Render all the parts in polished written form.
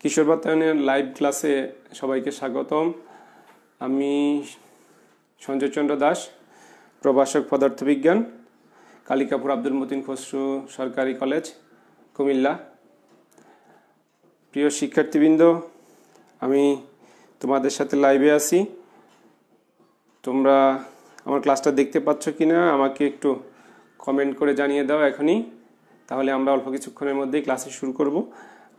কিশোর বাতায়নের live ক্লাসে সবাইকে স্বাগতম। আমি সঞ্জয় চন্দ্র দাস, প্রভাষক পদার্থবিজ্ঞান, কালিকাপুর আব্দুল মতিন খসরু সরকারি কলেজ, কুমিল্লা। প্রিয় শিক্ষার্থীবৃন্দ, আমি তোমাদের সাথে লাইভে আছি। তোমরা আমার ক্লাসটা দেখতে পাচ্ছ কিনা আমাকে একটু কমেন্ট করে জানিয়ে দাও এখনই, তাহলে আমরা অল্প কিছুক্ষণের মধ্যেই ক্লাসে শুরু করব।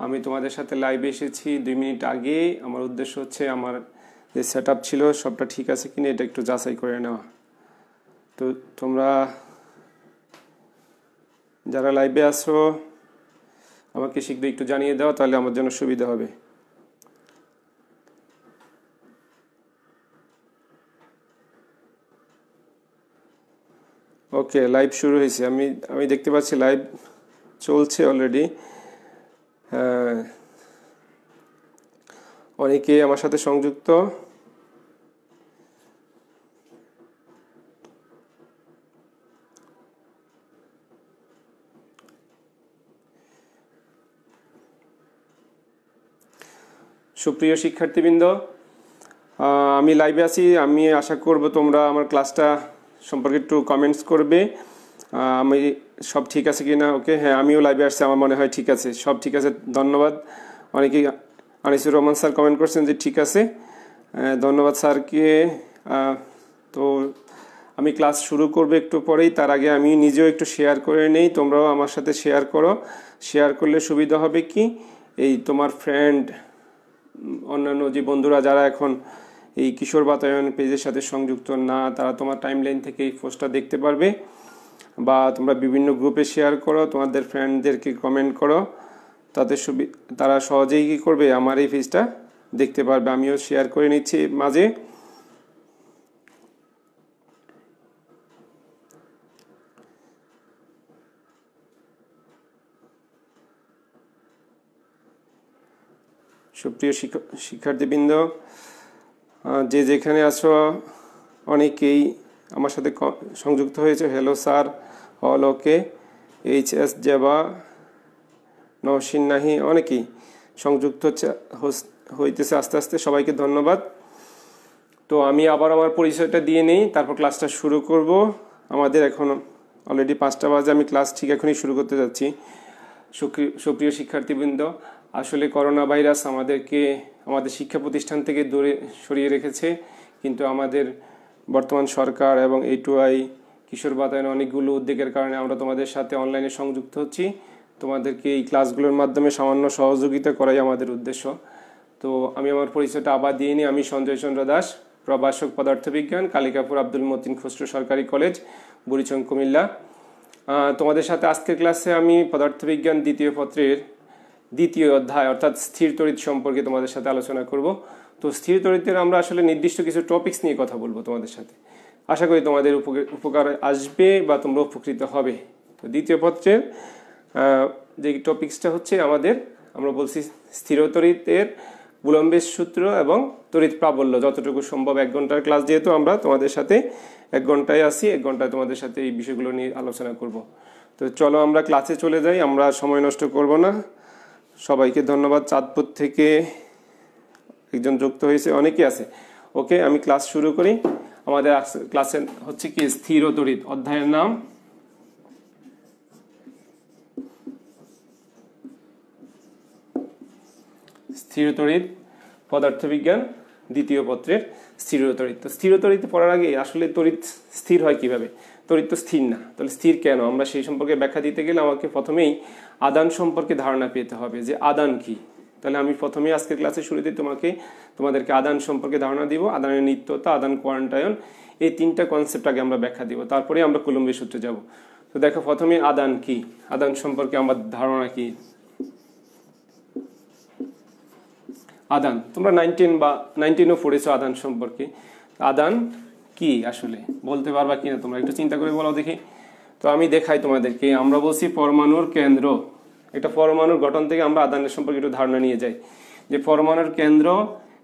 আমি তোমাদের সাথে লাইভে এসেছি 2 মিনিট আগে। আমার উদ্দেশ্য হচ্ছে আমার যে সেট আপ ছিল সবটা ঠিক আছে কিনা এটা একটু যাচাই করে নেওয়া। তো তোমরা যারা লাইভে আসো আমাকে শীঘ্র একটু জানিয়ে দাও, তাহলে আমার জন্য সুবিধা হবে। ওকে, লাইভ শুরু হয়েছে। আমি দেখতে পাচ্ছি লাইভ চলছে অলরেডি। অনেকে আমার সাথে সংযুক্ত। সুপ্রিয় শিক্ষার্থীবৃন্দ, আমি লাইভে আছি। আমি আশা করব তোমরা আমার ক্লাসটা সম্পর্কে একটু কমেন্টস করবে। আমি সব ঠিক আছে কি না? ওকে, হ্যাঁ, আমিও লাইভে আসছি, আমার মনে হয় ঠিক আছে, সব ঠিক আছে, ধন্যবাদ। অনেকেই আনিসুর রহমান স্যার কমেন্ট করছেন যে ঠিক আছে, ধন্যবাদ স্যারকে। তো আমি ক্লাস শুরু করব একটু পরেই। তার আগে আমি নিজেও একটু শেয়ার করে নেই, তোমরাও আমার সাথে শেয়ার করো। শেয়ার করলে সুবিধা হবে কি, এই তোমার ফ্রেন্ড, অন্যান্য যে বন্ধুরা যারা এখন এই কিশোর বাতায়ন পেজের সাথে সংযুক্ত না, তারা তোমার টাইমলাইন থেকে এই পোস্টটা দেখতে পারবে। বা তোমরা বিভিন্ন গ্রুপে শেয়ার করো, তোমাদের ফ্রেন্ডদেরকে কমেন্ট করো, তাতে তারা সহজেই কী করবে, আমার এই পেজটা দেখতে পারবে। আমিও শেয়ার করে নিচ্ছি মাঝে। সুপ্রিয় শিক্ষার্থীবৃন্দ, যে যেখানে আছো অনেকেই আমার সাথে সংযুক্ত হয়েছে। হ্যালো স্যার, অল ওকে, HS জেবা, নওশিন নাহি, অনেকেই সংযুক্ত হইতেছে আস্তে আস্তে। সবাইকে ধন্যবাদ। তো আমি আবার আমার পরিচয়টা দিয়ে নেই, তারপর ক্লাসটা শুরু করব। আমাদের এখন অলরেডি 5টা বাজে, আমি ক্লাস ঠিক এখনই শুরু করতে যাচ্ছি। সুপ্রিয় শিক্ষার্থীবৃন্দ, আসলে করোনা ভাইরাস আমাদের শিক্ষা প্রতিষ্ঠান থেকে দূরে সরিয়ে রেখেছে, কিন্তু আমাদের বর্তমান সরকার এবং A2I কিশোর বাতায়ন অনেকগুলো উদ্যোগের কারণে আমরা তোমাদের সাথে অনলাইনে সংযুক্ত হচ্ছি। তোমাদেরকে এই ক্লাসগুলোর মাধ্যমে সামান্য সহযোগিতা করাই আমাদের উদ্দেশ্য। তো আমি আমার পরিচয়টা আবার দিয়ে নিই। আমি সঞ্জয় চন্দ্র দাস, প্রভাষক পদার্থবিজ্ঞান, কালিকাপুর আব্দুল মতিন খসরু সরকারি কলেজ, বুড়িচং, কুমিল্লা। তোমাদের সাথে আজকের ক্লাসে আমি পদার্থবিজ্ঞান 2য় পত্রের 2য় অধ্যায় অর্থাৎ স্থির তড়িৎ সম্পর্কে তোমাদের সাথে আলোচনা করব। তো স্থির তড়িতের আমরা আসলে নির্দিষ্ট কিছু টপিকস নিয়ে কথা বলবো তোমাদের সাথে। আশা করি তোমাদের উপকার আসবে বা তোমরা উপকৃত হবে। তো 2য় পত্রের যে টপিকসটা হচ্ছে আমরা বলছি স্থির তড়িতের বুলম্বের সূত্র এবং তড়িৎ প্রাবল্য। যতটুকু সম্ভব 1 ঘন্টার ক্লাস, যেহেতু আমরা তোমাদের সাথে 1 ঘন্টায় আসি, 1 ঘন্টায় তোমাদের সাথে এই বিষয়গুলো নিয়ে আলোচনা করব। তো চলো আমরা ক্লাসে চলে যাই, আমরা সময় নষ্ট করব না। সবাইকে ধন্যবাদ। চাঁদপুর থেকে একজন যুক্ত হয়েছে, অনেকেই আছে। ওকে, আমি ক্লাস শুরু করি। আমাদের ক্লাসে হচ্ছে কি স্থির তড়িৎ, অধ্যায়ের নাম স্থির তড়িৎ, পদার্থবিজ্ঞান 2য় পত্রের স্থির তড়িৎ। তো স্থির তড়িৎ পড়ার আগে আসলে তড়িৎ স্থির হয় কিভাবে? তড়িৎ তো স্থির না, তাহলে স্থির কেন? আমরা সেই সম্পর্কে ব্যাখ্যা দিতে গেলে আমাকে প্রথমেই আদান সম্পর্কে ধারণা পেতে হবে যে আদান কি। তাহলে আমি প্রথমেই আজকের ক্লাসের শুরুতে তোমাদেরকে আদান সম্পর্কে ধারণা দিব। আদানের নিত্যতা, আদান কোয়ান্টায়ন, এই 3টা কনসেপ্ট আগে আমরা ব্যাখ্যা দিব, তারপরে আমরা কুলম্বের সূত্রে যাব। তো দেখো, প্রথমে আদান কি, আদান সম্পর্কে আমার ধারণা কি। আদান তোমরা 19ও পড়েছো আদান সম্পর্কে। আদান কি আসলে বলতে পারবা কিনা তোমরা একটু চিন্তা করে বলো দেখি। তো আমি দেখাই তোমাদেরকে। আমরা বলছি পরমাণুর কেন্দ্র, একটা পরমাণুর গঠন থেকে আমরা আদানের সম্পর্কে একটু ধারণা নিয়ে যাই। যে পরমাণুর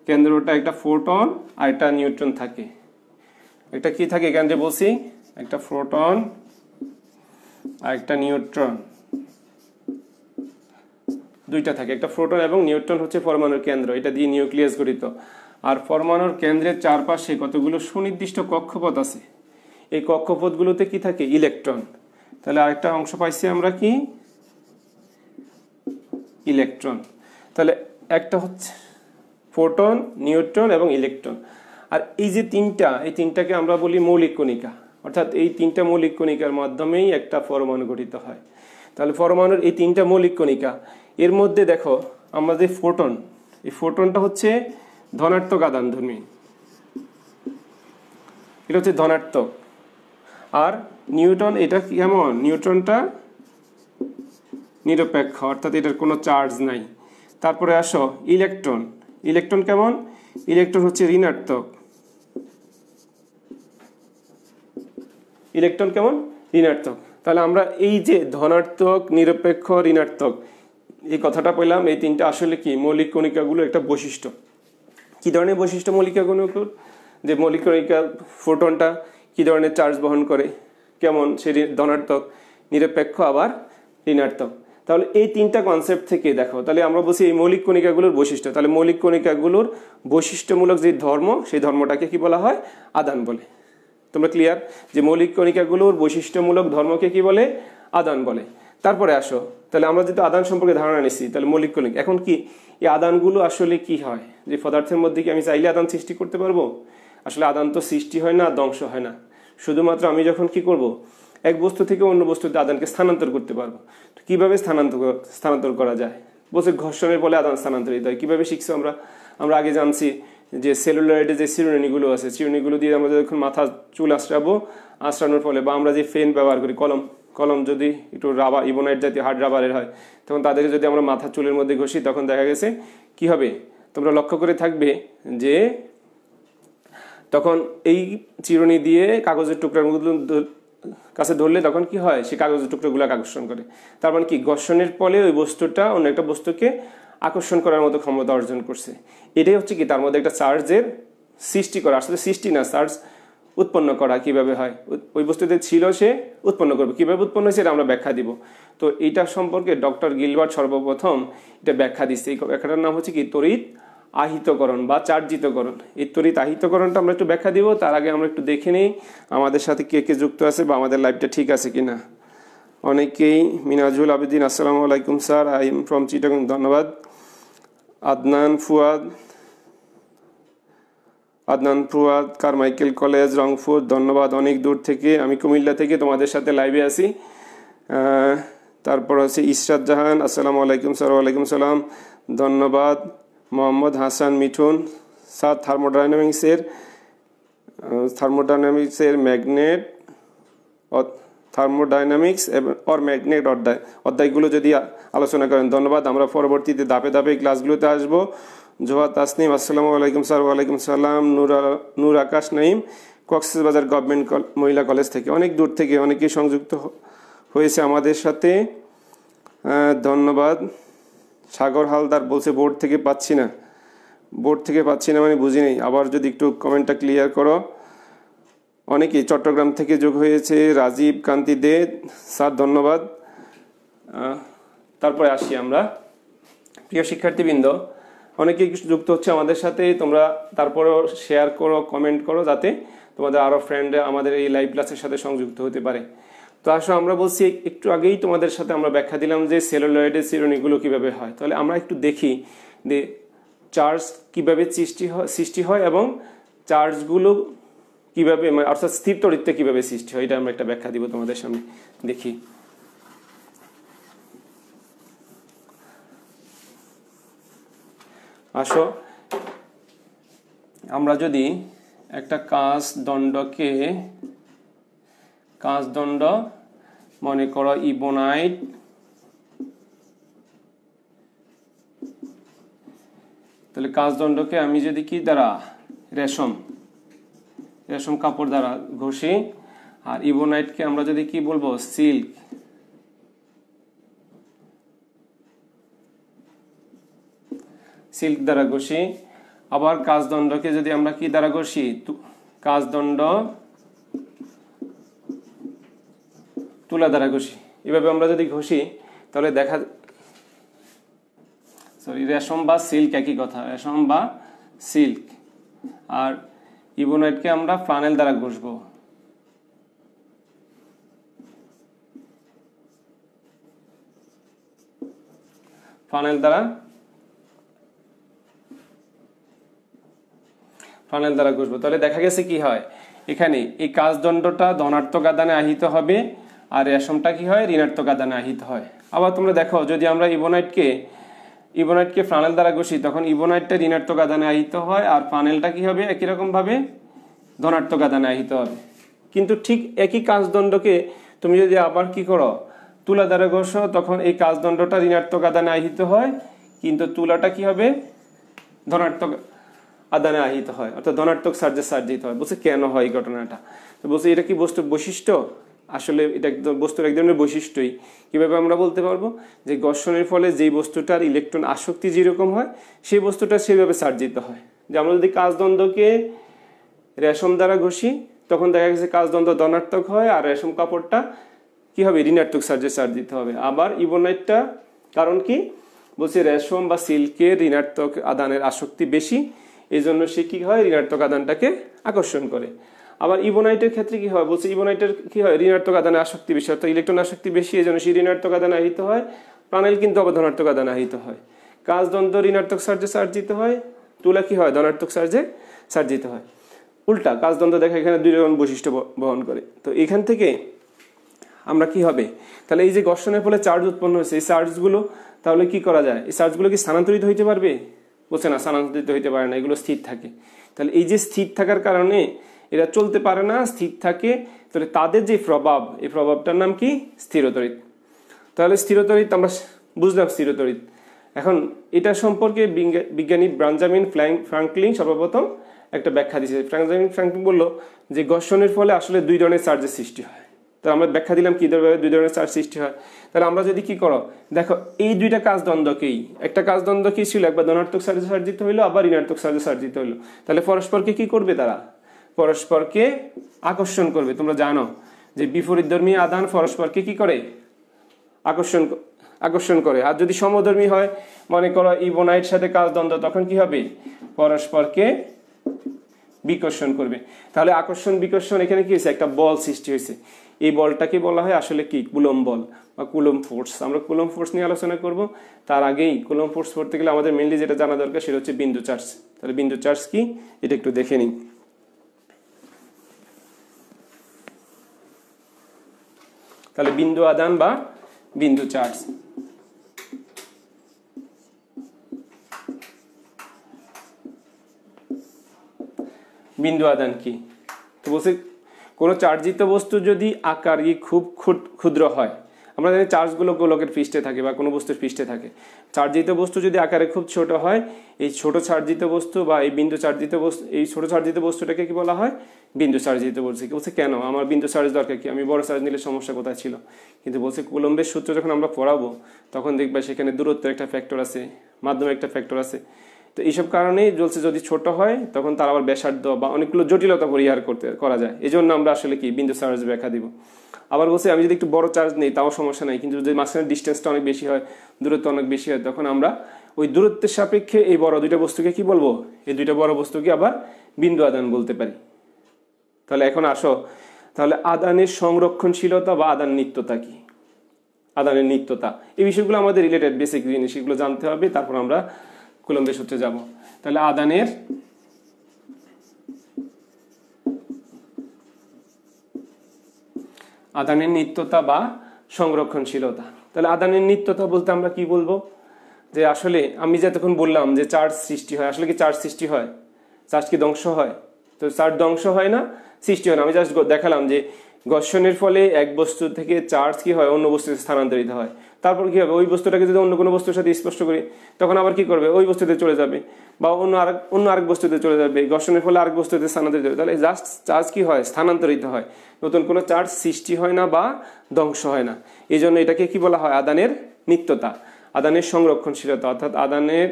কেন্দ্রটা একটা ফোটন আর একটা নিউট্রন থাকে। একটা কি থাকে এখানে যে বলছি, একটা প্রোটন আর একটা নিউট্রন। দুইটা থাকে, একটা প্রোটন এবং নিউট্রন হচ্ছে পরমাণুর কেন্দ্র, এটা দিয়ে নিউক্লিয়াস গঠিত। আর পরমাণুর কেন্দ্রের চারপাশে কতগুলো সুনির্দিষ্ট কক্ষপথ আছে, এই কক্ষপথগুলোতে কি থাকে? ইলেকট্রন। তাহলে আরেকটা অংশ পাইছি আমরা কি? ইলেকট্রন। তাহলে একটা হচ্ছে প্রোটন, নিউট্রন এবং ইলেকট্রন। আর এই যে তিনটা, এই তিনটাকে আমরা বলি মৌলিক কণিকা, অর্থাৎ এই তিনটা মৌলিক কণিকার মাধ্যমেই একটা পরমাণু গঠিত হয়। তাহলে পরমাণুর এই তিনটা মৌলিক কণিকা, এর মধ্যে দেখো আমাদের ফোটন, এই ফোটনটা হচ্ছে ধনাত্মক আধানধর্মী, এটা হচ্ছে ধনাত্মক। আর নিউট্রন, এটা কেমন? নিউট্রনটা নিরপেক্ষ, অর্থাৎ এটার কোনো চার্জ নাই। তারপরে আসো ইলেকট্রন, ইলেকট্রন কেমন? ইলেকট্রন হচ্ছে ঋণাত্মক। ইলেকট্রন কেমন? ঋণাত্মক। তাহলে আমরা এই যে ধনাত্মক, নিরপেক্ষ, ঋণাত্মক এই কথাটা পেলাম, এই তিনটা আসলে কি? মৌলিক কণিকাগুলো একটা বৈশিষ্ট্য। কি ধরনের বৈশিষ্ট্য মৌলিক কণিকাগুলোর? যে মৌলিক কণিকা ফোটনটা কি ধরনের চার্জ বহন করে, কেমন? সে ধনাত্মক, নিরপেক্ষ, আবার ঋণাত্মক। তাহলে এই তিনটা কনসেপ্ট থেকে দেখো, তাহলে আমরা বলছি এই মৌলিক কণিকাগুলোর বৈশিষ্ট্য। তাহলে মৌলিক কণিকাগুলোর বৈশিষ্ট্যমূলক যে ধর্ম, সেই ধর্মটাকে কি বলা হয়? আদান বলে। তোমরা ক্লিয়ার যে মৌলিক কণিকাগুলোর বৈশিষ্ট্যমূলক ধর্মকে কি বলে? আদান বলে। তারপরে আসো, তাহলে আমরা যেহেতু আদান সম্পর্কে ধারণা নিচ্ছি, তাহলে মৌলিক কণিকা এখন কি? এই আদানগুলো আসলে কি হয়? যে পদার্থের মধ্যে কি আমি চাইলে আদান সৃষ্টি করতে পারবো? আসলে আদান তো সৃষ্টি হয় না, ধ্বংস হয় না। শুধুমাত্র আমি যখন কি করব, এক বস্তু থেকে অন্য বস্তুতে আদানকে স্থানান্তর করতে পারবো। কিভাবে স্থানান্তর করা যায়? বলছে ঘর্ষণের ফলে আদান স্থানান্তরিত হয়। কিভাবে শিখছো আমরা? আমরা আগে জানছি যে সেলুলারাইডে যে চিরুনিগুলো আছে, চিরুনিগুলো দিয়ে আমরা যখন মাথা চুল আঁচড়ানোর ফলে, বা আমরা যে ফেন ব্যবহার করি, কলম যদি একটু রাবার, ইবোনাইট জাতীয় হার্ড রাবারের হয়, তখন তাদেরকে যদি আমরা মাথা চুলের মধ্যে ঘষি, তখন দেখা গেছে কি হবে? তোমরা লক্ষ্য করে থাকবে যে তখন এই চিরুনি দিয়ে কাগজের টুকরার কাছে ধরলে তখন কি হয়? সে কাগজের টুকরোগুলো আকর্ষণ করে। তার মানে কি? ঘর্ষণের ফলে ওই বস্তুটা অন্য একটা বস্তুকে আকর্ষণ করার মতো ক্ষমতা অর্জন করছে। এটাই হচ্ছে কি? তার মধ্যে একটা চার্জের সৃষ্টি করা। আসলে সৃষ্টি না, চার্জ উৎপন্ন করা কিভাবে হয়? ওই বস্তুতে ছিল, সে উৎপন্ন করবে। কিভাবে উৎপন্ন হয়েছে এটা আমরা ব্যাখ্যা দিব। তো এইটা সম্পর্কে ডক্টর গিলবার্ট সর্বপ্রথম এটা ব্যাখ্যা দিচ্ছে। এই ব্যাখ্যাটার নাম হচ্ছে কি? তড়িৎ আহিতকরণ বা চার্জিতকরণ। এই তড়িৎ আহিতকরণটা আমরা একটু ব্যাখ্যা দিব। তার আগে আমরা একটু দেখে নিই আমাদের সাথে কে কে যুক্ত আছে বা আমাদের লাইভটা ঠিক আছে কিনা। অনেকেই মিনাজুল আবেদিন, আসসালামু আলাইকুম sir, I am from Chittagong, ধন্যবাদ। আদনান ফুয়াদ কারমাইকেল কলেজ, রংপুর, ধন্যবাদ। অনেক দূর থেকে, আমি কুমিল্লা থেকে তোমাদের সাথে লাইভে আছি। তারপর আছে ইশরাত জাহান, আসসালামু আলাইকুম স্যার। ওয়ালাইকুম সালাম, ধন্যবাদ। মোহাম্মদ হাসান মিঠুন, স্যার থার্মোডাইনামিক্সের থার্মোডাইনামিক্স অর ম্যাগনেট অধ্যায়গুলো যদি আলোচনা করেন, ধন্যবাদ। আমরা পরবর্তীতে ধাপে ধাপে ক্লাসগুলোতে আসবো। জোহা তাসনিম, আসসালামু আলাইকুম স্যার। ওয়ালাইকুম সালাম। নূর আকাশ নাইম, কক্সবাজার গভর্নমেন্ট মহিলা কলেজ থেকে, অনেক দূর থেকে অনেকেই সংযুক্ত হয়েছে আমাদের সাথে, ধন্যবাদ। সাগর হালদার বলছে বোর্ড থেকে পাচ্ছি না মানে বুঝি নেই, আবার যদি একটু কমেন্টটা ক্লিয়ার করো। অনেকেই চট্টগ্রাম থেকে যোগ হয়েছে, রাজীব কান্তি দে, স্যার ধন্যবাদ। তারপরে আসি আমরা, প্রিয় শিক্ষার্থীবৃন্দ, অনেকেই যুক্ত হচ্ছে আমাদের সাথে। তোমরা তারপরেও শেয়ার করো, কমেন্ট করো, যাতে তোমাদের আরও ফ্রেন্ডরা আমাদের এই লাইভ ক্লাসের সাথে সংযুক্ত হতে পারে। তো আসলে আমরা বলছি, একটু আগেই তোমাদের সাথে আমরা ব্যাখ্যা দিলাম যে সেলুলয়েডের চিরুনিগুলো কিভাবে হয়। তাহলে আমরা একটু দেখি যে চার্জ কিভাবে সৃষ্টি হয় এবং চার্জগুলো কিভাবে, অর্থাৎ স্থির তড়িৎতে কিভাবে সৃষ্টি হয়, এটা আমরা একটা ব্যাখ্যা দিব তোমাদের সামনে। দেখি, আসো আমরা যদি একটা কাঁচদণ্ড মনে করো ইবোনাইট, তাহলে কাঁচদণ্ডকে আমি যদি কি দ্বারা, রেশম কাপড় দ্বারা ঘষি, আর ইবোনাইটকে আমরা যদি কি বলবো, সিল্ক দ্বারা ঘষি। আবার কাঁচদণ্ডকে যদি আমরা কি দ্বারা ঘষি, কাঁচদণ্ড তুলা দ্বারা ঘষি। এভাবে আমরা যদি ঘষি, তাহলে সরি রেশম বা সিল্ক একই কথা, রেশম বা সিল্ক। আর ইবোনাইটকে আমরা ফ্লানেল দ্বারা ঘষবো। ফ্লানেল দ্বারা ঘষবো। তাহলে দেখা গেছে কি হয়, এখানে এই কাজদণ্ডটা ধনাত্মক আদানে আহিত হবে আর রেশমটা কি হয় ঋণাত্মক আদানে আহিত হয়। আবার তোমরা দেখো যদি আমরা ইবোনাইটকে ফ্লানেল দ্বারা ঘষি তখন ইবোনাইটটা ঋণাত্মক আদানে আহিত হয় আর ফ্লানেলটা কি হবে একই রকম ভাবে ধনাত্মক আদানে আহিত হবে। কিন্তু ঠিক একই কাজদণ্ডকে তুমি যদি আবার কি করো তুলা দ্বারা ঘষো তখন এই কাজদণ্ডটা ঋণাত্মক আদানে আহিত হয়, কিন্তু তুলাটা কি হবে ধনাত্মক আদানে আহিত হয়, অর্থাৎ ধনাত্মক চার্জে চার্জিত হয়। বলছে কেন হয় এই ঘটনাটা? তো বলছে এটা কি বস্তুর বৈশিষ্ট্য? আসলে এটা একদম বস্তুর এক ধরনের বৈশিষ্ট্যই। কিভাবে আমরা বলতে পারবো যে ঘর্ষণের ফলে যেই বস্তুটার ইলেকট্রন আসক্তি যেরকম হয় সেই বস্তুটা সেভাবে চার্জিত হয়। যে আমরা যদি কাজদণ্ডকে রেশম দ্বারা ঘষি তখন দেখা গেছে কাজদণ্ড ধনাত্মক হয় আর রেশম কাপড়টা কি হবে ঋণাত্মক চার্জে চার্জিত হবে। আবার ইবোনাইটটা কারণ কি বলছে রেশম বা সিল্কের ঋণাত্মক আদানের আসক্তি বেশি, এই জন্য সে কি হয় ঋণাত্মক আদানটাকে আকর্ষণ করে। আবার ইবোনাইটের ক্ষেত্রে কি হয় বলছে ইবোনাইটের কি হয় ঋণাত্মক আদানে আসক্তি বেশি, অর্থাৎ ইলেকট্রন আসক্তি বেশি, এই জন্য সে ঋণাত্মক আদানে আহিত হয়। প্রাণাইল কিন্তু আবার ধনাত্মক আদানে আহিত হয়। কাজদণ্ড ঋণাত্মক চার্জে চার্জিত হয়, তুলা কি হয় ধনাত্মক চার্জে চার্জিত হয়। উল্টা কাজদণ্ড দেখা এখানে দুই রকম বৈশিষ্ট্য বহন করে। তো এখান থেকে আমরা কি হবে তাহলে এই যে ঘর্ষণের ফলে চার্জ উৎপন্ন হয়েছে এই চার্জগুলো তাহলে কি করা যায়, এই চার্জগুলো কি স্থানান্তরিত হইতে পারবে? বলছে না, স্থানান্তরিত হইতে পারে না, এগুলো স্থির থাকে। তাহলে এই যে স্থির থাকার কারণে এরা চলতে পারে না, স্থির থাকে, তাহলে তাদের যে প্রভাব এই প্রভাবটার নাম কি স্থিরতড়িৎ। তাহলে স্থিরতড়িৎ আমরা বুঝলাম স্থিরতড়িৎ। এখন এটা সম্পর্কে বিজ্ঞানী বেঞ্জামিন ফ্রাঙ্কলিন সর্বপ্রথম একটা ব্যাখ্যা দিয়েছে। বেঞ্জামিন ফ্রাঙ্কলিন বলল যে ঘর্ষণের ফলে আসলে দুই ধরনের চার্জের সৃষ্টি হয়। তো আমরা ব্যাখ্যা দিলাম কি দুই ধরনের চার্জ সৃষ্টি হয়। তাহলে আমরা যদি কি করো দেখো এই দুইটা কাজদ্বন্দ্বকেই, একটা কাজদ্বন্দ্ব কি ছিল একবার ধনাত্মক চার্জে চার্জিত হইলো আবার ঋণাত্মক চার্জে চার্জিত হইলো, তাহলে পরস্পরকে কি করবে, তারা পরস্পরকে আকর্ষণ করবে। তোমরা জানো যে বিপরীতধর্মী আধান পরস্পরকে কি করে আকর্ষণ করে। আর যদি সমধর্মী হয় মনে করো ইবোনাইট সাথে কাজদ্বন্দ্ব তখন কি হবে পরস্পরকে বিকর্ষণ করবে। তাহলে আকর্ষণ বিকর্ষণ এখানে কি হয়েছে একটা বল সৃষ্টি হয়েছে। এই বলটাকে বলা হয় আসলে কি কুলম্ব বল বা কুলম্ব ফোর্স। আমরা কুলম্ব ফোর্স নিয়ে আলোচনা করব। তার আগেই কুলম্ব ফোর্স পড়তে গেলে আমাদের মেইনলি যেটা জানা দরকার সেটা হচ্ছে বিন্দু চার্জ। তাহলে বিন্দু চার্জ কি এটা একটু দেখে নিই। তাহলে বিন্দু আদান বা বিন্দু চার্জ। বিন্দু আদান কি? তো বলছে কোনো চার্জিত বস্তু যদি আকার খুব ক্ষুদ্র হয়, আমরা জানি চার্জগুলো গোলকের পৃষ্ঠে থাকে বা কোনো বস্তুর পৃষ্ঠে থাকে। চার্জিত বস্তু যদি আকারে খুব ছোট হয়, এই ছোট চার্জিত বস্তু বা এই বিন্দু চার্জিত বস্তু, এই ছোট চার্জিত বস্তুটাকে কি বলা হয় বিন্দু চার্জিত বলছে। বলছে কেন আমার বিন্দু চার্জ দরকার কি, আমি বড় চার্জ নিলে সমস্যা কোথায় ছিল? কিন্তু বলছে কুলম্বের সূত্র যখন আমরা পড়াবো তখন দেখবে সেখানে দূরত্বের একটা ফ্যাক্টর আছে, মাধ্যমের একটা ফ্যাক্টর আছে। তো এইসব কারণেই বলছে যদি ছোট হয় তখন তার আবার ব্যাসার্ধ বা অনেকগুলো জটিলতা পরিহার করা যায়। এই জন্য আমরা আসলে কি বিন্দু চার্জ ব্যাখ্যা দিব। আবার বলছে আমি যদি একটু বড় চার্জ নেই তাও সমস্যা নাই, কিন্তু যদি মাঝখানে ডিস্টেন্সটা অনেক বেশি হয়, দূরত্ব অনেক বেশি হয়, তখন আমরা ওই দূরত্বের সাপেক্ষে এই বড় দুইটা বস্তুকে কি বলবো, এই দুইটা বড় বস্তুকে আবার বিন্দু আদান বলতে পারি। তাহলে এখন আসো, তাহলে আদানের সংরক্ষণশীলতা বা আদান নিত্যতা কি, আদানের নিত্যতা, এই বিষয়গুলো আমাদের রিলেটেড বেসিক জিনিস, এগুলো জানতে হবে, তারপর আমরা কুলম্বের সূত্রে যাব। তাহলে আদানের নিত্যতা বা সংরক্ষণশীলতা। তাহলে আদানের নিত্যতা বলতে আমরা কি বলবো, যে আসলে আমি যতক্ষণ বললাম যে চার্জ সৃষ্টি হয়, আসলে কি চার্জ সৃষ্টি হয়, চার্জ কি ধ্বংস হয়? তো চার্জ ধ্বংস হয় না, সৃষ্টি হয় না। আমি জাস্ট দেখালাম যে ঘর্ষণের ফলে এক বস্তু থেকে চার্জ কি হয় অন্য বস্তুতে স্থানান্তরিত হয়। তারপর কি হবে, ওই বস্তুটাকে যদি অন্য কোনো বস্তুর সাথে স্পর্শ করি তখন আবার কি করবে, ওই বস্তুতে চলে যাবে বা অন্য আরেক বস্তুতে চলে যাবে, ঘর্ষণের ফলে আরেক বস্তুতে স্থানান্তরিত হবে। তাহলে জাস্ট চার্জ কি হয় স্থানান্তরিত হয়, নতুন কোনো চার্জ সৃষ্টি হয় না বা ধ্বংস হয় না। এই জন্য এটাকে কি বলা হয় আদানের নিত্যতা, আদানের সংরক্ষণশীলতা, অর্থাৎ আদানের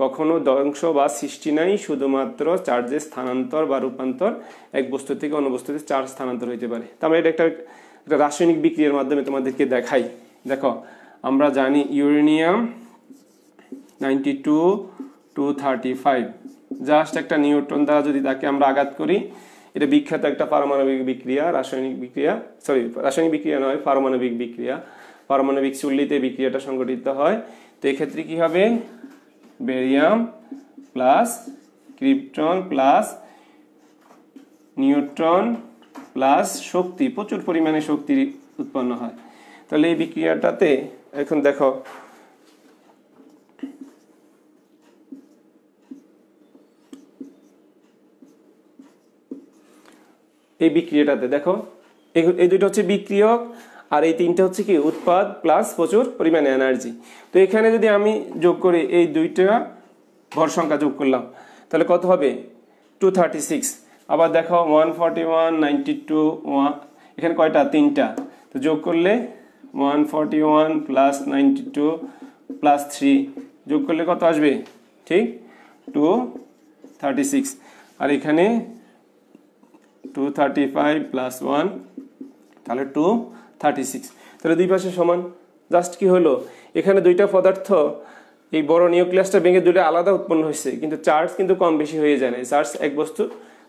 কখনো ধ্বংস বা সৃষ্টি নাই, শুধুমাত্র চার্জের স্থানান্তর বা রূপান্তর, এক বস্তু থেকে অন্য বস্তুতে চার্জ স্থানান্তর হইতে পারে। তার মানে এটা একটা রাসায়নিক বিক্রিয়ার মাধ্যমে তোমাদেরকে দেখাই। দেখো আমরা জানি ইউরেনিয়াম 92 235 জাস্ট একটা নিউট্রন দ্বারা যদি তাকে আমরা আঘাত করি, এটা বিখ্যাত একটা পারমাণবিক বিক্রিয়া, রাসায়নিক বিক্রিয়া, রাসায়নিক বিক্রিয়া নয়, পারমাণবিক বিক্রিয়া। পারমাণবিক চুল্লিতে বিক্রিয়াটা সংঘটিত হয়। তো এক্ষেত্রে কি হবে, barium plus krypton plus neutron plus শক্তি, প্রচুর পরিমাণে শক্তি উৎপন্ন হয়। তাহলে এই বিক্রিয়াটাতে এখন দেখো এই বিক্রিয়াটাতে দেখো এই দুটো হচ্ছে বিক্রিয়ক, আর এই তিনটা হচ্ছে কি উৎপাদ প্লাস প্রচুর পরিমাণে এনার্জি। তো এখানে যদি আমি যোগ করি এই দুইটা ভর সংখ্যা যোগ করলাম, তাহলে কত হবে 236। আবার দেখো 141 92 এখানে কয়টা, তিনটা, তো যোগ করলে 141 প্লাস 92 প্লাস 3 যোগ করলে কত আসবে, ঠিক 236। আর এখানে 235 প্লাস 1 তাহলে 236। তাহলে দুই পাশে সমান। জাস্ট কি হলো, এখানে দুইটা পদার্থ এই বড় নিউক্লিয়াসটা ভেঙে দুটো আলাদা উৎপন্ন হয়েছে, কিন্তু চার্জ কিন্তু কম বেশি হয়ে যায় না, চার্জ এক বস্তু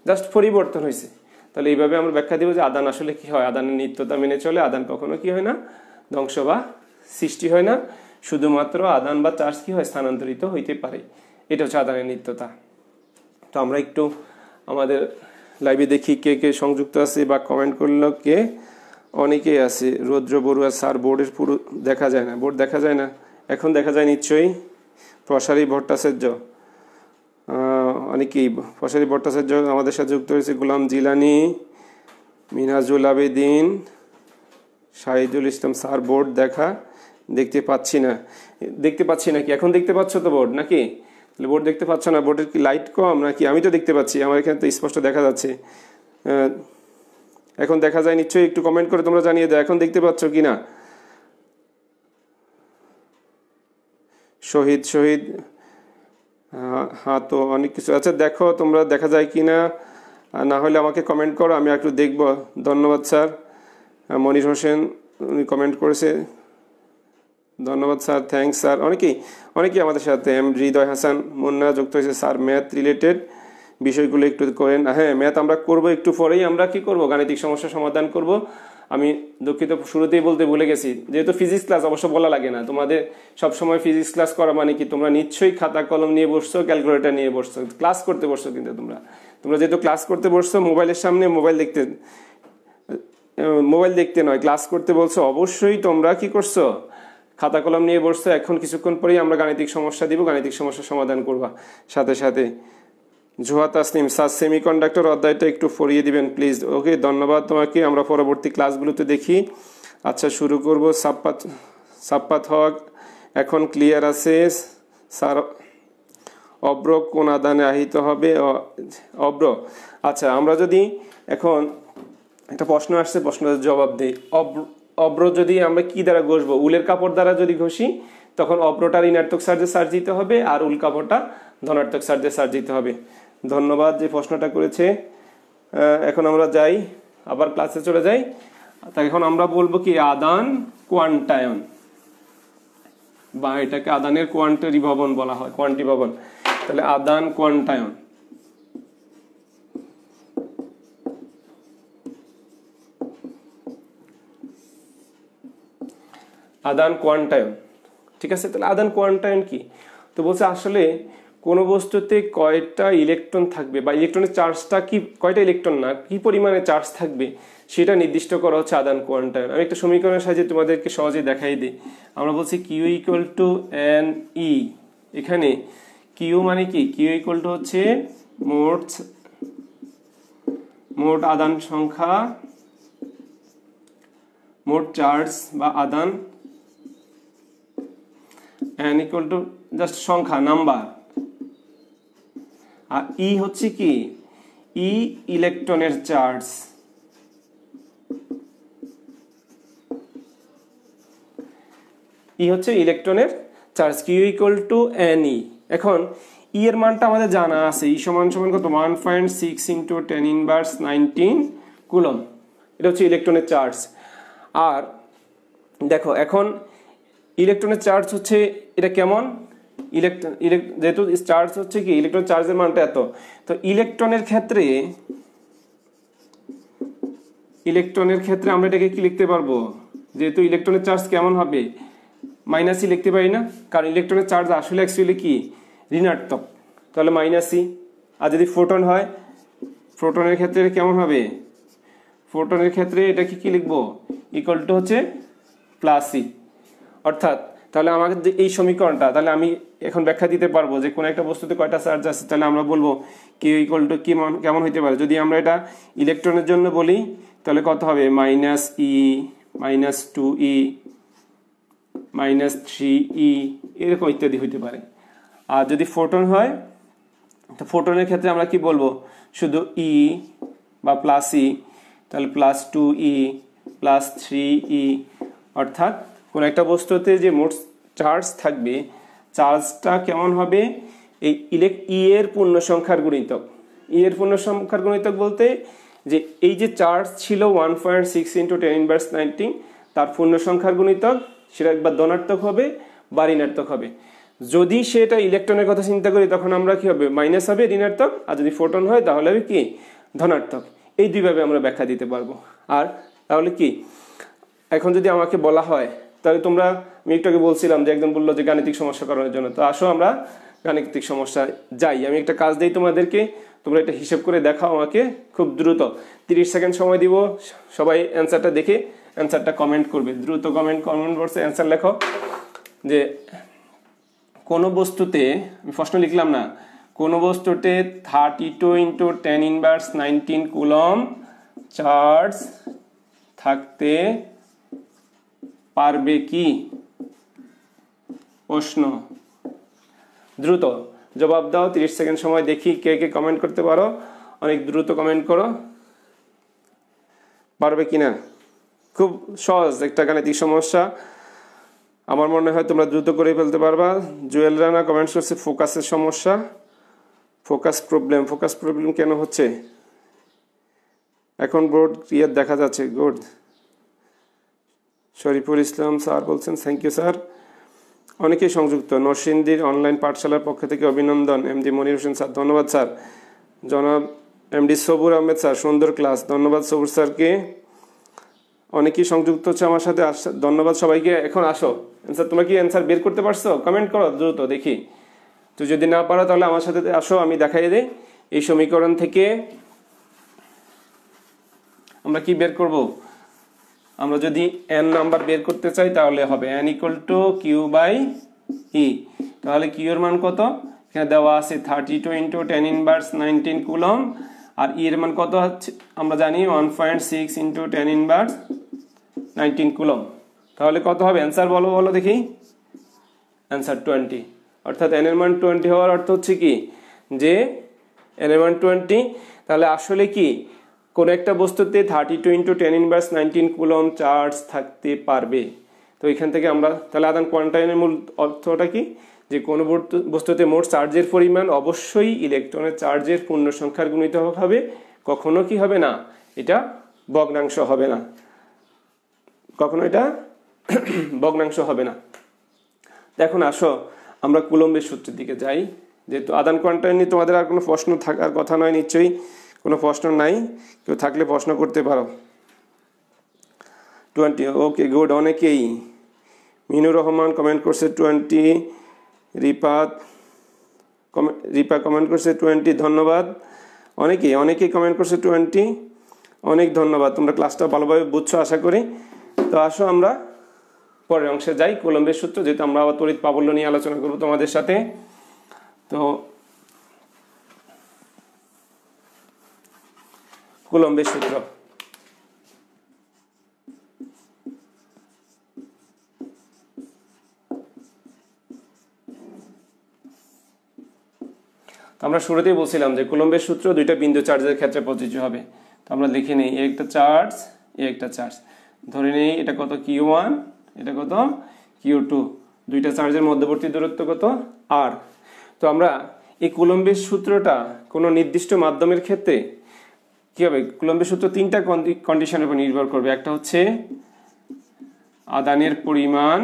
জাস্ট পরিবর্তন হয়েছে। তাহলে এইভাবে আমরা ব্যাখ্যা দিব যে আদান আসলে কি হয়, আদানের নিত্যতা মেনে চলে, আদান কখনো কি হয় না, ধ্বংস বা সৃষ্টি হয় না, শুধুমাত্র আদান বা চার্জ কি হয়, স্থানান্তরিত হইতে পারে। এটা হচ্ছে আদানের নিত্যতা। তো আমরা একটু আমাদের লাইভে দেখি কে কে সংযুক্ত আছে বা কমেন্ট করলো কে। অনেকেই আছে, রৌদ্র বড়ুয়া স্যার বোর্ডের পুরো দেখা যায় না, বোর্ড দেখা যায় না, এখন দেখা যায় নিশ্চয়ই। প্রসারী ভট্টাচার্য, অনেকেই প্রসারী ভট্টাচার্য আমাদের সাথে যুক্ত হয়েছে, গোলাম জিলানি, মিনাজুল আবেদিন, শাহিদুল ইসলাম স্যার বোর্ড দেখতে পাচ্ছি নাকি, এখন দেখতে পাচ্ছ তো বোর্ড নাকি? তাহলে বোর্ড দেখতে পাচ্ছ না, বোর্ডের কি লাইট কম নাকি? আমি তো দেখতে পাচ্ছি, আমার এখানে তো স্পষ্ট দেখা যাচ্ছে। এখন দেখা যায় নিশ্চয়ই, একটু কমেন্ট করে তোমরা জানিয়ে দাও এখন দেখতে পাচ্ছ কি না। শহীদ হ্যাঁ, তো অনেক কিছু আচ্ছা, দেখো তোমরা দেখা যায় কি না, না হলে আমাকে কমেন্ট করো, আমি একটু দেখবো। ধন্যবাদ স্যার। মনির হোসেন উনি কমেন্ট করেছে, ধন্যবাদ স্যার, থ্যাংকস স্যার। অনেকেই আমাদের সাথে, হৃদয় হাসান মুন্না যুক্ত হয়েছে, স্যার ম্যাথ রিলেটেড বিষয়গুলো একটু করেন। হ্যাঁ, ম্যাথ আমরা করব, একটু পরেই আমরা কি করব, গাণিতিক সমস্যা সমাধান করব। আমি দুঃখিত, শুরুতেই বলতে ভুলে গেছি, যেহেতু ফিজিক্স ক্লাস অবশ্য বলা লাগে না, তোমাদের সবসময় ফিজিক্স ক্লাস করা মানে কি, তোমরা নিশ্চয়ই খাতা কলম নিয়ে বসছো, ক্যালকুলেটর নিয়ে বসছো, ক্লাস করতে বসছো। কিন্তু তোমরা যেহেতু ক্লাস করতে বসছো, মোবাইলের সামনে মোবাইল দেখতে নয়, ক্লাস করতে বলছো, অবশ্যই তোমরা কি করছো, খাতা কলম নিয়ে বসছো। এখন কিছুক্ষণ পরেই আমরা গাণিতিক সমস্যা দিব, গাণিতিক সমস্যা সমাধান করবা সাথে সাথে। জোহা তাসনিম স্যার সেমিকন্ডাক্টর অধ্যায়টা একটু পড়িয়ে দিবেন প্লিজ। ওকে, ধন্যবাদ তোমাকে, আমরা পরবর্তী ক্লাসগুলোতে দেখি। আচ্ছা, শুরু করব। সাপ্পাত হক এখন ক্লিয়ার আছে স্যার। অব্র কোন আদানে আহিত হবে? অব্র, আচ্ছা, আমরা যদি এখন একটা প্রশ্ন আসছে, প্রশ্নের জবাব দিই। অব্র যদি আমরা কি দ্বারা ঘষবো, উলের কাপড় দ্বারা যদি ঘষি, তখন অব্রটার ঋণাত্মক চার্জে চার্জ দিতে হবে, আর উল কাপড়টা ধনাত্মক চার্জে চার্জ দিতে হবে। ধন্যবাদ যে প্রশ্নটা করেছে। এখন আমরা যাই, আবার ক্লাসে চলে যাই। এখন আমরা বলবো কি, আদান কোয়ান্টায়ন, বা এটাকে আদানের কোয়ান্টারি ভবন বলা হয়, কোয়ান্টি ভবন। তাহলে আদান কোয়ান্টায়ন, আদান কোয়ান্টায়ন, ঠিক আছে। তাহলে আদান কোয়ান্টায়ন কি? তো বলছে আসলে কোন বস্তুতে কয়টা ইলেকট্রন থাকবে, বা ইলেকট্রনের চার্জটা কি, কয়টা ইলেকট্রন না কি পরিমাণে চার্জ থাকবে, সেটা নির্দিষ্ট করা হচ্ছে আদান কোয়ান্টায়ন। আমি একটা সমীকরণের সাহায্যে তোমাদেরকে সহজে দেখাই দিই। আমরা বলছি Q equal to N E. এখানে কিউ মানে কি, কিউ ইকুয়াল টু হচ্ছে মোট আদান সংখ্যা, মোট চার্জ বা আদান, এন ইকুয়াল টু জাস্ট সংখ্যা, নাম্বার, আর ই হচ্ছে কি, ই ইলেকট্রনের চার্জ। ই হচ্ছে ইলেকট্রনের charge, Q equal to N E. এখন ই এর মানটা আমাদের জানা আছে, ই সমান সমান কত, 1.6 ইন্টু 10⁻19 কুলম। এটা হচ্ছে ইলেকট্রনের চার্জ। আর দেখো এখন ইলেকট্রনের চার্জ হচ্ছে এটা কেমন, যেহেতু চার্জ হচ্ছে কি ইলেকট্রন চার্জের মানটা এত, তো ইলেকট্রনের ক্ষেত্রে আমরা এটাকে কি লিখতে পারবো, যেহেতু ইলেকট্রনের চার্জ কেমন হবে মাইনাসই লিখতে পারি না, কারণ ইলেকট্রনের চার্জ আসলে অ্যাকচুয়ালি কি ঋণাত্মক, তাহলে মাইনাসই। আর যদি ফোটন হয়, ফোটনের ক্ষেত্রে কেমন হবে, ফোটনের ক্ষেত্রে এটা কি লিখবো ইকুয়াল টু হচ্ছে প্লাসই। অর্থাৎ তাহলে আমাদের যে এই সমীকরণটা, তাহলে আমি এখন ব্যাখ্যা দিতে পারবো যে কোনো একটা বস্তুতে কয়টা চার্জ আছে, তাহলে আমরা বলবো কিউ ইকুয়াল টু কি কেমন হইতে পারে। যদি আমরা এটা ইলেকট্রনের জন্য বলি তাহলে কত হবে, minus E, minus 2e, minus 3e, এরকম ইত্যাদি হইতে পারে। আর যদি ফোটন হয়, তো ফোটনের ক্ষেত্রে আমরা কি বলবো, শুধু ই বা প্লাস ই, তাহলে প্লাস 2e প্লাস 3e। অর্থাৎ কোন একটা বস্তুতে যে মোট চার্জ থাকবে, চার্জটা কেমন হবে, এই ই এর পূর্ণ সংখ্যার গুণিতক। ই এর পূর্ণ সংখ্যার গুণিতক বলতে যে এই যে চার্জ ছিল 1.6 × 10⁻19, তার পূর্ণ সংখ্যার গুণিতক সেটা একবার ধনাত্মক হবে বা ঋণাত্মক হবে। যদি সেটা ইলেকট্রনের কথা চিন্তা করি তখন আমরা কি হবে, মাইনাস হবে ঋণাত্মক, আর যদি ফোটন হয় তাহলে হবে কি ধনাত্মক। এই দুইভাবে আমরা ব্যাখ্যা দিতে পারবো। আর তাহলে কি এখন যদি আমাকে বলা হয়, তাহলে তোমরা, আমি একটু আগে বলছিলাম যে একজন বললো যে গাণিতিক সমস্যা করানোর জন্য, তো আসো আমরা গাণিতিক সমস্যা যাই। আমি একটা কাজ দিই তোমাদেরকে, তোমরা এটা হিসেব করে দেখাও আমাকে খুব দ্রুত। 30 সেকেন্ড সময় দিব, সবাই অ্যান্সারটা দেখে অ্যান্সারটা কমেন্ট করবে, দ্রুত কমেন্ট বক্সে অ্যান্সার লেখো। যে কোনো বস্তুতে, আমি প্রশ্ন লিখলাম না, কোনো বস্তুতে 32 × 10⁻19 কুলম চার্জ থাকতে পারবে কি, প্রশ্ন। দ্রুত জবাব দাও, 30 সেকেন্ড সময় দেখি কে কে কমেন্ট করতে পারো, অনেক দ্রুত কমেন্ট করো, পারবে কিনা। খুব সহজ একটা গাণিতিক সমস্যা, আমার মনে হয় তোমরা দ্রুত করে ফেলতে পারবা। জুয়েল রানা কমেন্টস করছে ফোকাসের সমস্যা, ফোকাস প্রবলেম কেন হচ্ছে, এখন বোর্ড ক্লিয়ার দেখা যাচ্ছে, গুড। শরীফুল ইসলাম স্যার বলছেন থ্যাংক ইউ স্যার। অনেকেই সংযুক্ত, নরসিংদীর অনলাইন পাঠশালার পক্ষ থেকে অভিনন্দন। এমডি মনির হোসেন স্যার ধন্যবাদ স্যার। জনাব এমডি সবুর আহমেদ স্যার সুন্দর ক্লাস, ধন্যবাদ সবুর স্যারকে। অনেকেই সংযুক্ত হচ্ছে আমার সাথে, ধন্যবাদ সবাইকে। এখন আসো অ্যান্সার, তোমরা কি অ্যান্সার বের করতে পারছো, কমেন্ট করো দ্রুত দেখি। তো যদি না পারো তাহলে আমার সাথে আসো, আমি দেখাই দিই। এই সমীকরণ থেকে আমরা কি বের করব, আমরা যদি n নাম্বার বের করতে চাই তাহলে হবে n = q/e। তাহলে q এর মান কত, এখানে দেওয়া আছে 32 × 10⁻19 কুলম, আর e এর মান কত হচ্ছে আমরা জানি 1.6 × 10⁻19 কুলম। তাহলে কত হবে অ্যান্সার বলো দেখি, অ্যান্সার 20। অর্থাৎ n এর মান 20 হওয়ার অর্থ হচ্ছে কি যে n এর মান 20। তাহলে আসলে কি কোন একটা বস্তুতে 32 × 10⁻19 কুলম চার্জ থাকতে পারবে। তো এখান থেকে আমরা তাহলে আদান কোয়ান্টাইনের মূল অর্থটা কি, যে কোনো বস্তুতে মোট চার্জের পরিমাণ অবশ্যই ইলেকট্রনের চার্জের পূর্ণ সংখ্যার গুণিতক হবে, কখনো কি হবে না, এটা ভগ্নাংশ হবে না, কখনো এটা ভগ্নাংশ হবে না। এখন আসো আমরা কুলম্বের সূত্রের দিকে যাই। যেহেতু আদান কোয়ান্টাইন নিয়ে তোমাদের আর কোনো প্রশ্ন থাকার কথা নয়, নিশ্চয়ই কোনো প্রশ্ন নাই, কেউ থাকলে প্রশ্ন করতে পারো। 20, ওকে গুড। অনেকেই, মিনুর রহমান কমেন্ট করছে 20, রিপা কমেন্ট করছে 20, ধন্যবাদ। অনেকেই কমেন্ট করছে 20, অনেক ধন্যবাদ। তোমরা ক্লাসটা ভালোভাবে বুঝছো আশা করি। তো আসো আমরা পরের অংশে যাই, কুলম্বের সূত্র, যেহেতু আমরা আবার তড়িৎ প্রাবল্য নিয়ে আলোচনা করবো তোমাদের সাথে। তো কুলম্বের সূত্র, আমরা শুরুতেই বলছিলাম যে কুলম্বের সূত্র দুইটা বিন্দু চার্জের ক্ষেত্রে প্রযোজ্য হবে। তো আমরা লিখে নিই, একটা চার্জ, একটা চার্জ, ধরে নিই এটা কত Q1, এটা কত Q2, দুইটা চার্জের মধ্যবর্তী দূরত্ব কত r। তো আমরা এই কুলম্বের সূত্রটা কোনো নির্দিষ্ট মাধ্যমের ক্ষেত্রে কি হবে, কুলম্বের সূত্র তিনটা কন্ডিশনের উপর নির্ভর করবে। একটা হচ্ছে আদানের পরিমাণ,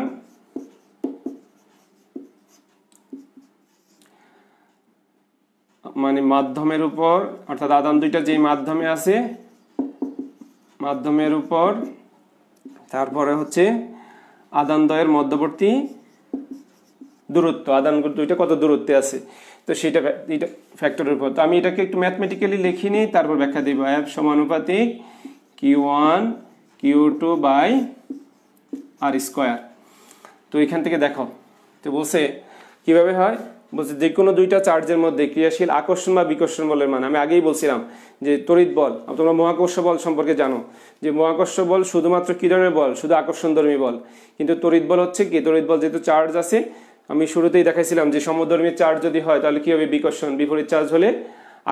মানে মাধ্যমের উপর, অর্থাৎ আধান দুইটা যেই মাধ্যমে আছে মাধ্যমের উপর, তারপরে হচ্ছে আধান দ্বয়ের মধ্যবর্তী দূরত্ব, আধান দুইটা কত দূরত্বে আছে, তো সেটা ফ্যাক্টরের উপর। তো আমি এটাকে একটু ম্যাথমেটিক্যালি লিখে নিই, তারপর ব্যাখ্যা দিব। F সমানুপাতিক Q1 Q2 by R square. তো এখান থেকে দেখো, তো বলছে কিভাবে হয়, বলছে যে কোনো দুইটা চার্জের মধ্যে ক্রিয়াশীল আকর্ষণ বা বিকর্ষণ বলের মান, আমি আগেই বলছিলাম যে তড়িৎ বল, তোমরা মহাকর্ষ বল সম্পর্কে জানো যে মহাকর্ষ বল শুধুমাত্র কি ধরনের বল, শুধু আকর্ষণধর্মী বল, কিন্তু তড়িৎ বল হচ্ছে কি, তড়িৎ বল যেহেতু চার্জ আছে, আমি শুরুতেই দেখাইছিলাম যে সমধর্মী চার্জ যদি হয় তাহলে কি হবে, বিকর্ষণ, বিপরীত চার্জ হলে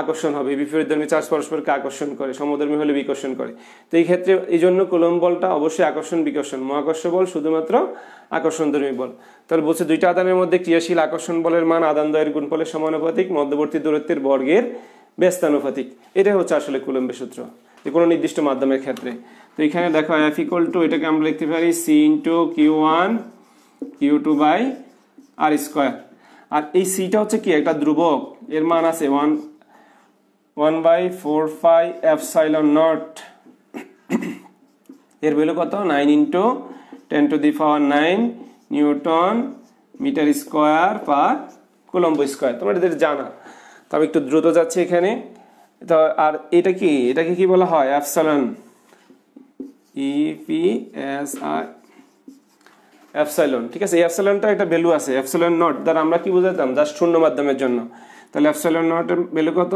আকর্ষণ হবে, বিপরীতধর্মী চার্জ পরস্পরকে আকর্ষণ করে, সমধর্মী হলে বিকর্ষণ করে। তো এই ক্ষেত্রে এই জন্য কুলম্ব বলটা অবশ্যই আকর্ষণ বিকর্ষণ, মহাকর্ষ বল শুধুমাত্র আকর্ষণধর্মী বল। তাহলে বলছে দুইটা আধানের মধ্যে ক্রিয়াশীল আকর্ষণ বলের মান আধান দ্বয়ের গুণফলের সমানুপাতিক, মধ্যবর্তী দূরত্বের বর্গের ব্যস্তানুপাতিক। এটাই হচ্ছে আসলে কুলম্বের সূত্র যে কোনো নির্দিষ্ট মাধ্যমের ক্ষেত্রে। তো এখানে দেখো F ইকুয়াল টু, এটাকে আমরা লিখতে পারি C into Q1 Q2 by R square. আর এই সিটা হচ্ছে কি একটা ধ্রুবক, এর মান আছে 1/4 এপসাইলন নট, এর ভ্যালু কত 9 into 10 to the power 9 newton metre square per coulomb square. তোমরা এদের জানা, তবে একটু দ্রুত যাচ্ছে এখানে। তো আর এটাকে কি বলা হয়, এপসাইলন, EPSI এপসাইলন, ঠিক আছে। এই এপসাইলনটা একটা ভ্যালু আছে, এপসাইলন নট দ্বারা আমরা কি বুঝাতাম, জাস্ট শূন্য মাধ্যমের জন্য। তাহলে এপসাইলন নটের ভ্যালু কত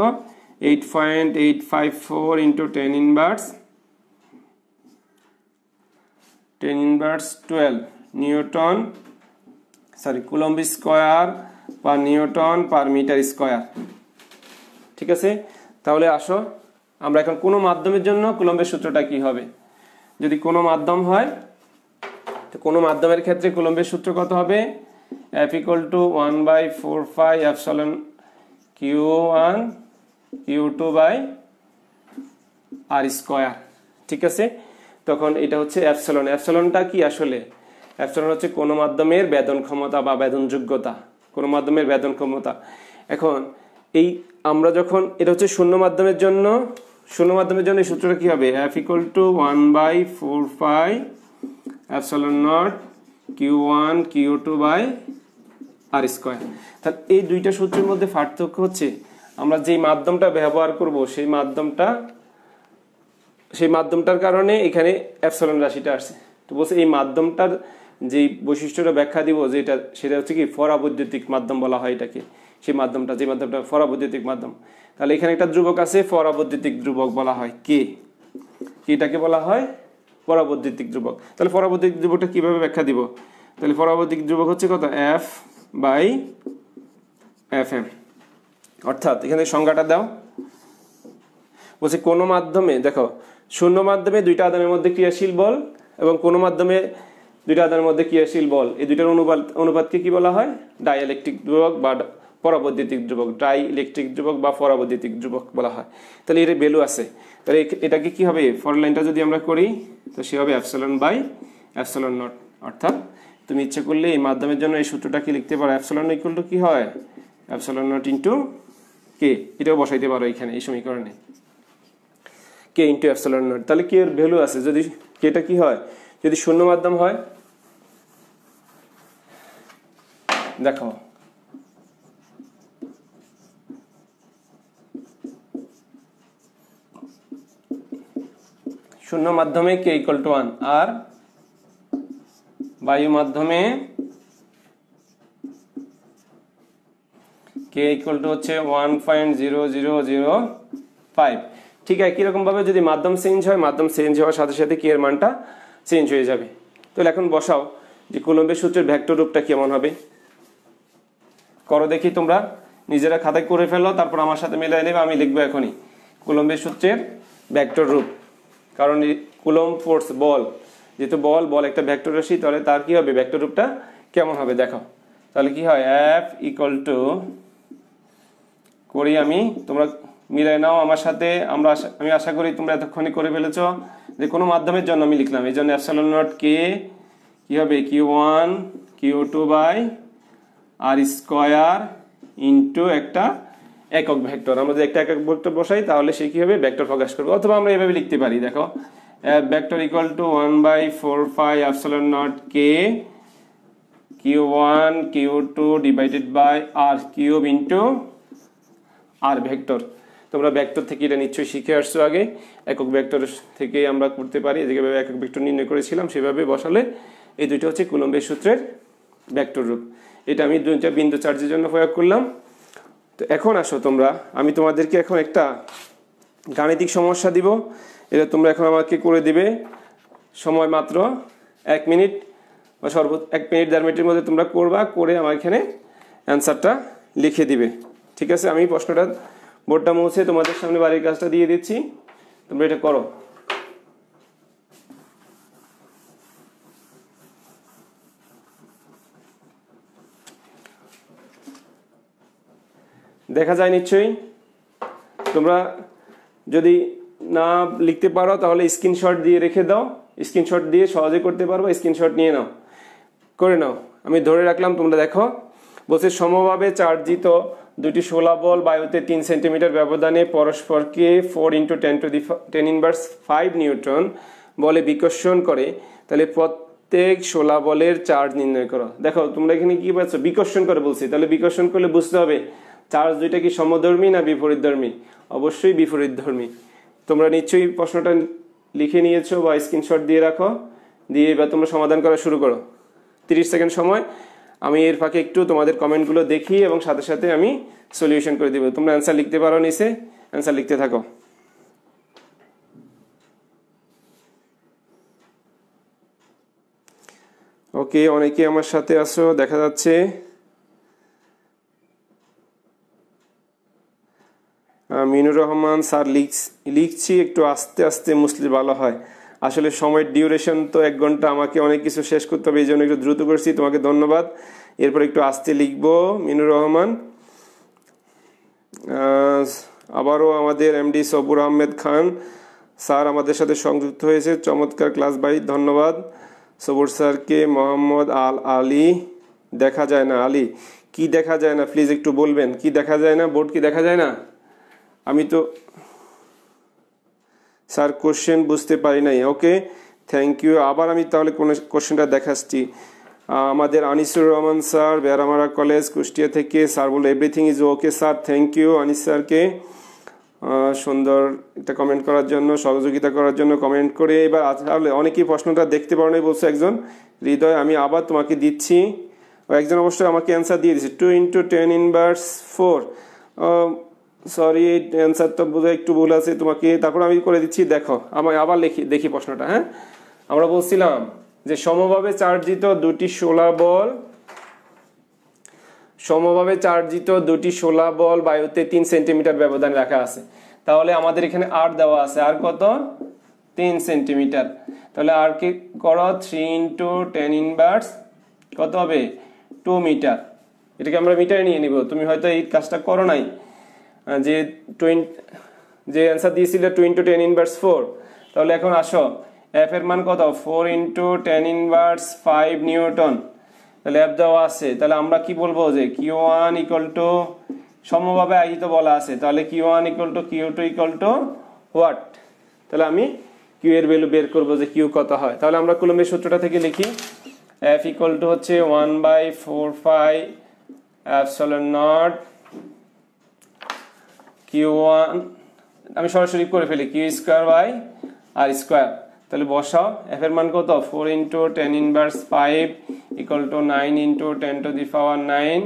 8.854 into 10 inverse 12 newton, coulomb square per newton per metre square, ঠিক আছে। তাহলে আসো আমরা এখন কোনো মাধ্যমের জন্য কুলম্বের সূত্রটা কি হবে, যদি কোনো মাধ্যম হয়, তো কোনো মাধ্যমের ক্ষেত্রে কুলম্বের সূত্র কত হবে, F equal to 1/4 epsilon Q1 Q2 by R square, ঠিক আছে। তখন এটা হচ্ছে এপসাইলন, এপসাইলনটা কি আসলে, এপসাইলন হচ্ছে কোনো মাধ্যমের বেদন ক্ষমতা বা বেদন যোগ্যতা, কোনো মাধ্যমের বেদন ক্ষমতা। এখন এই আমরা যখন এটা হচ্ছে শূন্য মাধ্যমের জন্য এই সূত্রটা কি হবে, F equal to 1/4 epsilon naught Q1 Q2 by R square. তাহলে এই দুইটা সূত্রের মধ্যে পার্থক্য হচ্ছে আমরা যেই মাধ্যমটা ব্যবহার করব সেই মাধ্যমটার কারণে এখানে এপসাইলন রাশিটা আসছে। তো বলছে এই মাধ্যমটার যেই বৈশিষ্ট্যটা ব্যাখ্যা দিব সেটা হচ্ছে কি পরাবৈদ্যুতিক মাধ্যম বলা হয় এটাকে, সেই মাধ্যমটা যে মাধ্যমটা পরাবৈদ্যুতিক মাধ্যম। তাহলে এখানে একটা ধ্রুবক আছে, পরাবৈদ্যুতিক ধ্রুবক বলা হয়, এটাকে বলা হয় পরাবৈদ্যুতিক ধ্রুবক। তাহলে পরাবৈদ্যুতিক ধ্রুবকটা কিভাবে ব্যাখ্যা দিব, তাহলে পরাবৈদ্যুতিক ধ্রুবক হচ্ছে কত, F/Fm, অর্থাৎ এখানে সংজ্ঞাটা দাও। বলছে কোনো মাধ্যমে, দেখো শূন্য মাধ্যমে দুইটা আধানের মধ্যে ক্রিয়াশীল বল এবং কোনো মাধ্যমে দুইটা আধানের মধ্যে ক্রিয়াশীল বল, এই দুইটার অনুপাতকে কি বলা হয়, ডাইইলেকট্রিক ধ্রুবক বা পরাবৈদ্যুতিক ধ্রুবক, ডাইইলেকট্রিক ধ্রুবক বা পরাবৈদ্যুতিক ধ্রুবক বলা হয়। তাহলে এর ভ্যালু আছে, তাহলে এটাকে কি হবে, ফর লাইনটা যদি আমরা করি তো সে হবে এপসাইলন বাই এপসাইলন নট। অর্থাৎ তুমি ইচ্ছে করলে এই মাধ্যমের জন্য এই সূত্রটা কি লিখতে পারো, এপসাইলন ইকুয়াল টু কি হয়, এপসাইলন নট ইন্টু কে, এটাও বসাইতে পারো এখানে এই সমীকরণে, কে ইন্টু এপসাইলন নট। তাহলে কে এর ভ্যালু আছে, যদি কেটা কি হয়, যদি শূন্য মাধ্যম হয়, দেখো শূন্য মাধ্যমে কে ইকুয়াল টু 1, আর বায়ু মাধ্যমে কে ইকুয়াল টু হচ্ছে 1.0005। ঠিক একই রকম ভাবে যদি মাধ্যম চেঞ্জ হয়, মাধ্যম চেঞ্জ হওয়ার সাথে সাথে কে এর মানটা চেঞ্জ হয়ে যাবে। তাহলে এখন বসাও যে কুলম্বের সূত্রের ভেক্টর রূপটা কেমন হবে, করো দেখি, তোমরা নিজেরা খাতায় করে ফেলো, তারপর আমার সাথে মিলাই নেবে, আমি লিখবো এখনই কুলম্বের সূত্রের ভেক্টর রূপ। কারণ কুলম্ব ফোর্স বল, যেহেতু বল একটা ভেক্টর রাশি, তাহলে তার কি হবে ভেক্টর রূপটা কেমন হবে দেখো। তাহলে কি হয়, F ইকুয়াল টু, করি আমি, তোমরা মিলাই নাও আমার সাথে, আমি আশা করি তোমরা এতক্ষণে করে ফেলেছো। যে কোনো মাধ্যমের জন্য আমি লিখলাম, এই জন্য এপসাইলন নট কে কি হবে, Q1 Q2 by R square into একটা একক ভেক্টর। আমরা যদি একটা একক ভেক্টর বসাই তাহলে সে কি হবে, ভেক্টর প্রকাশ করবে। অথবা আমরা এভাবে লিখতে পারি, দেখো vector equal to 1/4πε0 k q1 q2 divided by r cube into r vector. তোমরা ভেক্টর থেকে এটা নিশ্চয়ই শিখে আসছো আগে, একক ভেক্টর থেকে আমরা করতে পারি, যেভাবে একক ভেক্টর নির্ণয় করেছিলাম সেভাবে বসালে এই দুইটা হচ্ছে কুলম্বের সূত্রের ভেক্টর রূপ। এটা আমি দুইটা বিন্দু চার্জের জন্য প্রয়োগ করলাম। তো এখন আসো তোমরা, আমি তোমাদেরকে এখন একটা গাণিতিক সমস্যা দিব, এটা তোমরা এখন আমাকে করে দিবে। সময় মাত্র 1 মিনিট বা সর্বোচ্চ 1 মিনিট 1.5 মিনিটের মধ্যে তোমরা করবা, করে আমার এখানে অ্যান্সারটা লিখে দিবে। ঠিক আছে, আমি প্রশ্নটা বোর্ডটা মুছে তোমাদের সামনে বাড়ির কাজটা দিয়ে দিচ্ছি, তোমরা এটা করো। দেখা যায় নিশ্চয়ই। তোমরা যদি না লিখতে পারো তাহলে স্ক্রিনশট দিয়ে রেখে দাও, স্ক্রিনশট দিয়ে সহজে করতে পারবো, স্ক্রিনশট নিয়ে নাও, করে নাও। আমি ধরে রাখলাম, তোমরা দেখো। বলছে সমভাবে চার্জিত দুটি শোলা বল বায়ুতে 3 সেন্টিমিটার ব্যবধানে পরস্পরকে 4 × 10⁻5 নিউটন বলে বিকর্ষণ করে, তাহলে প্রত্যেক শোলা বলের চার্জ নির্ণয় করো। দেখো তোমরা এখানে কি পাচ্ছ, বিকর্ষণ করে বলছি, তাহলে বিকর্ষণ করলে বুঝতে হবে চার্জ দুইটা কি সমধর্মী না বিপরীতধর্মী, অবশ্যই বিপরীতধর্মী। তোমরা নিশ্চয়ই প্রশ্নটা লিখে নিয়েছো বা স্ক্রিনশট দিয়ে রাখো, দিয়ে এবার তোমরা সমাধান করা শুরু করো। 30 সেকেন্ড সময়, আমি এর ফাঁকে একটু তোমাদের কমেন্টগুলো দেখি এবং সাথে সাথে আমি সলিউশন করে দিব। তোমরা অ্যান্সার লিখতে পারো, নিচে অ্যান্সার লিখতে থাকো। ওকে, অনেকে আমার সাথে আসো দেখা যাচ্ছে। মিনুর রহমান স্যার, লিখছি একটু আস্তে আস্তে মুসলি ভালো হয়। আসলে সময়ের ডিউরেশন তো 1 ঘন্টা, আমাকে অনেক কিছু শেষ করতে হবে, এই জন্য একটু দ্রুত করছি। তোমাকে ধন্যবাদ। এরপর একটু আস্তে লিখবো। মিনুর রহমান, আবারও আমাদের এমডি সবুর আহমেদ খান স্যার আমাদের সাথে সংযুক্ত হয়েছে, চমৎকার ক্লাস ভাই, ধন্যবাদ সবুর স্যারকে। মোহাম্মদ আলী, দেখা যায় না আলী, কি দেখা যায় না প্লিজ একটু বলবেন, কি দেখা যায় না, বোর্ড কি দেখা যায় না? আমি তো স্যার কোশ্চেন বুঝতে পারি নাই। Okay, thank you. আবার আমি তাহলে কোন কোশ্চেনটা দেখাচ্ছি। আমাদের আনিসুর রহমান স্যার, বেড়ামারা কলেজ কুষ্টিয়া থেকে, স্যার বলে everything is okay sir, thank you Anis স্যারকে সুন্দর একটা কমেন্ট করার জন্য, সহযোগিতা করার জন্য কমেন্ট করে। এবার তাহলে অনেকেই প্রশ্নটা দেখতে পারো নাই বলছে একজন, হৃদয়, আমি আবার তোমাকে দিচ্ছি। একজন অবশ্যই আমাকে অ্যান্সার দিয়ে দিচ্ছে 2 × 10⁻4। সরি, অ্যান্সারটা বোধহয় একটু ভুল আছে, তোমাকে তারপর আমি করে দিচ্ছি। দেখো আমি আবার দেখি প্রশ্নটা। হ্যাঁ, আমরা বলছিলাম যে সমভাবে চার্জিত দুটি শোলা বল বায়ুতে 3 সেন্টিমিটার ব্যবধান রাখা আছে। তাহলে আমাদের এখানে আর দেওয়া আছে, আর কত, 3 সেন্টিমিটার। তাহলে আর কি করো, 3 × 10⁻, কত হবে, 2 মিটার। এটাকে আমরা মিটারে নিয়ে নিব। তুমি হয়তো এই কাজটা করো নাই, যে অ্যান্সার দিয়েছিল 2 × 10⁻4। তাহলে এখন আসো, এফ এর মান কত, 4 × 10⁻5 নিউটন। তাহলে এফ দেওয়া আছে, তাহলে আমরা কি বলবো যে Q1 = সমভাবে আহিত বলা আছে, তাহলে Q1 = Q2 = হোয়াট? তাহলে আমি কিউ এর ভ্যালু বের করবো যে কিউ কত হয়। তাহলে আমরা কুলম্বের সূত্রটা থেকে লিখি, এফ = হচ্ছে 1/4πε0 Q1, আমি সরাসরি করে ফেলি, Q²/R²। তাহলে বসাও, এফ এর মান কত, 4 × 10⁻5 = 9 × 10⁻9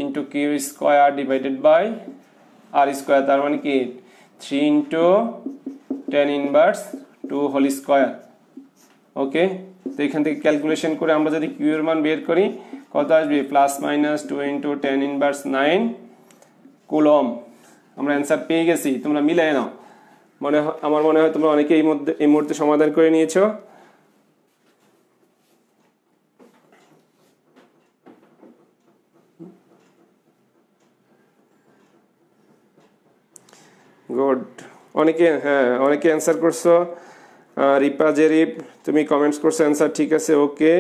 × Q² ডিভাইডেড বাই R²। তার মানে কি 3 × 10⁻2 হোল স্কয়ার। ওকে, তো এখান থেকে ক্যালকুলেশন করে আমরা যদি কিউ এর মান বের করি কত আসবে, ±2 × 10⁻9 কুলম। আমরা অ্যান্সার পেয়ে গেছি, তোমরা মিলাই নাও। আমার মনে হয় তোমরা অনেকে এই মুহূর্তে সমাধান করে নিয়েছো। গুড, অনেকে অ্যান্সার করছো। রিপা জেরিপ, তুমি কমেন্টস করছো, অ্যান্সার ঠিক আছে, ওকে।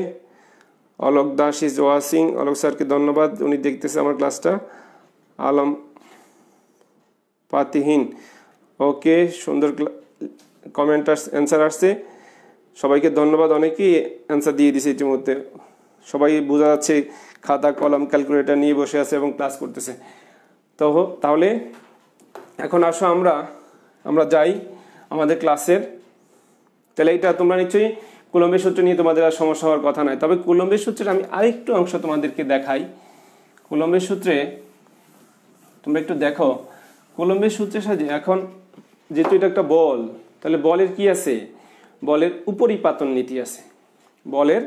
অলোক দাস ইজ ওয়াচিং, অলোক স্যারকে ধন্যবাদ, উনি দেখতেছে আমার ক্লাসটা। আলম পাতিহীন। ওকে, সুন্দর কমেন্ট অ্যান্সার আসছে, সবাইকে ধন্যবাদ। অনেকেই অ্যান্সার দিয়ে দিছে ইতিমধ্যে, সবাই বোঝা যাচ্ছে খাতা কলম ক্যালকুলেটর নিয়ে বসে আছে এবং ক্লাস করতেছে। তো তাহলে এখন আসো আমরা যাই আমাদের ক্লাসের। তাহলে এটা তোমরা নিশ্চয়ই কুলম্বের সূত্র নিয়ে তোমাদের আর সমস্যা হওয়ার কথা নয়। তবে কুলম্বের সূত্রের আমি আরেকটু অংশ তোমাদেরকে দেখাই। কুলম্বের সূত্রে তোমরা একটু দেখো, কুলম্বের সূত্রের সাথে এখন যেহেতু এটা একটা বল, তাহলে বলের কি আছে, বলের উপরিপাতন নীতি আছে, বলের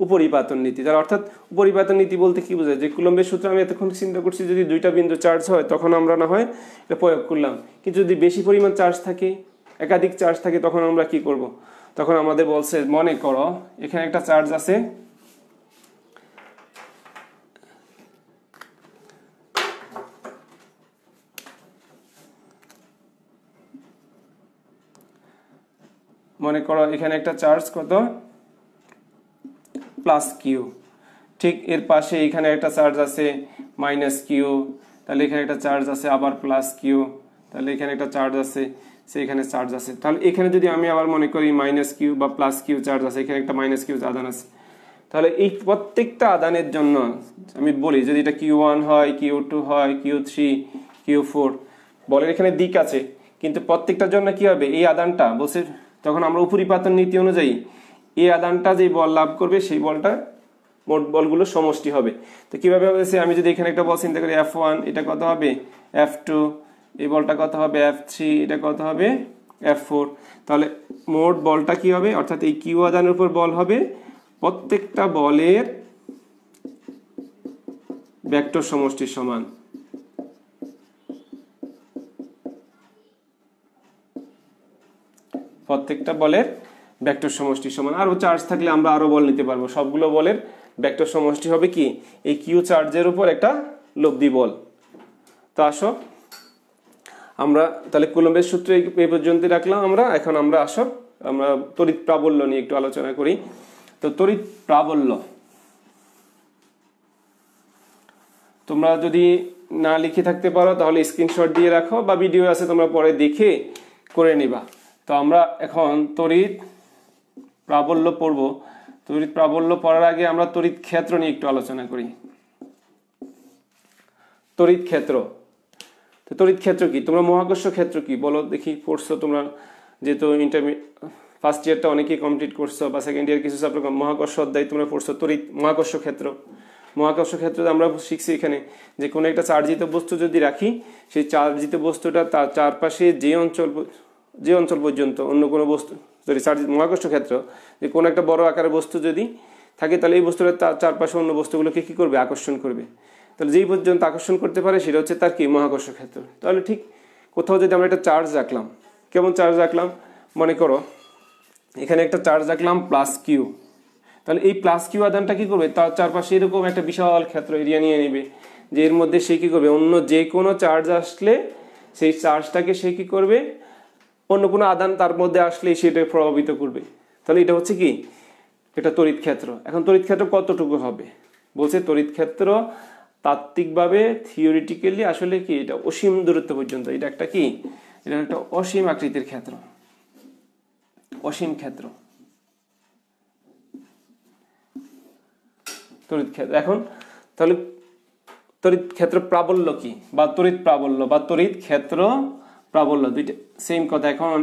উপরিপাতন নীতি। তার অর্থাৎ উপরিপাতন নীতি বলতে কি বোঝায়, যে কুলম্বের সূত্র আমি এতক্ষণ চিন্তা করছি যদি দুইটা বিন্দু চার্জ হয় তখন আমরা না হয় এটা প্রয়োগ করলাম, কিন্তু যদি বেশি পরিমাণ চার্জ থাকে, একাধিক চার্জ থাকে, তখন আমরা কি করব, তখন আমাদের বলছে মনে করো এখানে একটা চার্জ আছে, মনে করো এখানে একটা চার্জ কত প্লাস কিউ, ঠিক এর পাশে এখানে একটা চার্জ আছে মাইনাস কিউ, তাহলে এখানে একটা চার্জ আছে আবার প্লাস কিউ, তাহলে এখানে একটা চার্জ আছে, সেখানে চার্জ আছে। তাহলে এখানে যদি আমি আবার মনে করি মাইনাস কিউ বা প্লাস কিউ চার্জ আছে, এখানে একটা মাইনাস কিউ আদান আছে, তাহলে এই প্রত্যেকটা আদানের জন্য আমি বলি যদি এটা Q1 হয়, Q2 হয়, Q3, Q4, বলের এখানে দিক আছে, কিন্তু প্রত্যেকটার জন্য কি হবে, এই আদানটা বলছে তখন আমরা উপরিপাতন নীতি অনুযায়ী এই আদানটা যে বল লাভ করবে সেই বলটা মোট বলগুলো সমষ্টি হবে। তো কিভাবে হবে, আমি যদি এখানে একটা বল চিন্তা করি F1, এটা কত হবে F2, এই বলটা কত হবে F3, এটা কত হবে F4, তাহলে মোট বলটা কি হবে, অর্থাৎ এই কিউ আদানের উপর বল হবে প্রত্যেকটা বলের ভেক্টর সমষ্টির সমান। প্রত্যেকটা বলের ভেক্টর সমষ্টির সমান। আরো চার্জ থাকলে আমরা আরো বল নিতে পারবো, সবগুলো বলের ভেক্টর সমষ্টি হবে কি এই কিউ চার্জের উপর একটা লব্ধি বল। তো আসো আমরা তাহলে কুলম্বের সূত্র এই পর্যন্ত রাখলাম আমরা। এখন আমরা তড়িৎ প্রাবল্য নিয়ে একটু আলোচনা করি। তো তড়িৎ প্রাবল্য তোমরা যদি না লিখে থাকতে পারো তাহলে স্ক্রিনশট দিয়ে রাখো, বা ভিডিও আছে তোমরা পরে দেখে করে নিবা। তো আমরা এখন তড়িৎ প্রাবল্য পড়ব। তড়িৎ প্রাবল্য পড়ার আগে আমরা তড়িৎ ক্ষেত্র নিয়ে একটু আলোচনা করি। তড়িৎ ক্ষেত্র, তো তড়িৎ ক্ষেত্র কি, তোমরা মহাকর্ষ ক্ষেত্র কি বলো দেখি, পড়ছো তোমরা, যেহেতু ফার্স্ট ইয়ারটা অনেকেই কমপ্লিট করছো বা সেকেন্ড ইয়ার কিছু চ্যাপ্টার মহাকর্ষ অধ্যায় তোমরা পড়ছো। তড়িৎ মহাকর্ষ ক্ষেত্র, মহাকর্ষ ক্ষেত্রে আমরা শিখছি এখানে যে কোনো একটা চার্জিত বস্তু যদি রাখি, সেই চার্জিত বস্তুটা তার চারপাশে যে অঞ্চল পর্যন্ত অন্য কোনো বস্তু যদি মহাকর্ষ ক্ষেত্র, যে কোনো একটা বড় আকারের বস্তু যদি থাকে তাহলে এই বস্তুটা তার চারপাশে অন্য বস্তুগুলোকে কি করবে, আকর্ষণ করবে। তাহলে যেই পর্যন্ত আকর্ষণ করতে পারে সেটা হচ্ছে তার কি মহাকর্ষ ক্ষেত্র। তাহলে ঠিক কোথাও যদি আমরা একটা চার্জ রাখলাম, কেমন চার্জ রাখলাম, মনে করো এখানে একটা চার্জ রাখলাম প্লাস কিউ, তাহলে এই প্লাস কিউ আধানটা কি করবে, তার চারপাশে এরকম একটা বিশাল ক্ষেত্র এরিয়া নিয়ে নেবে, যে এর মধ্যে সে কি করবে, অন্য যে কোনো চার্জ আসলে সেই চার্জটাকে সে কি করবে, অন্য কোনো আধান তার মধ্যে আসলে সেটা প্রভাবিত করবে। তাহলে এটা হচ্ছে কি এটা তড়িৎ ক্ষেত্র। এখন তড়িৎ ক্ষেত্র কতটুকু হবে, বলছে তড়িৎ ক্ষেত্র তাত্ত্বিকভাবে থিওরিটিক্যালি আসলে কি এটা অসীম দূরত্ব পর্যন্ত, এটা একটা কি, এটা একটা অসীম আকৃতির ক্ষেত্র, অসীম ক্ষেত্র তড়িৎ ক্ষেত্র। এখন তাহলে তড়িৎ ক্ষেত্র প্রাবল্য কি, বা তড়িৎ প্রাবল্য বা তড়িৎ ক্ষেত্র প্রাবল্য দুইটা সেম কথা। এখন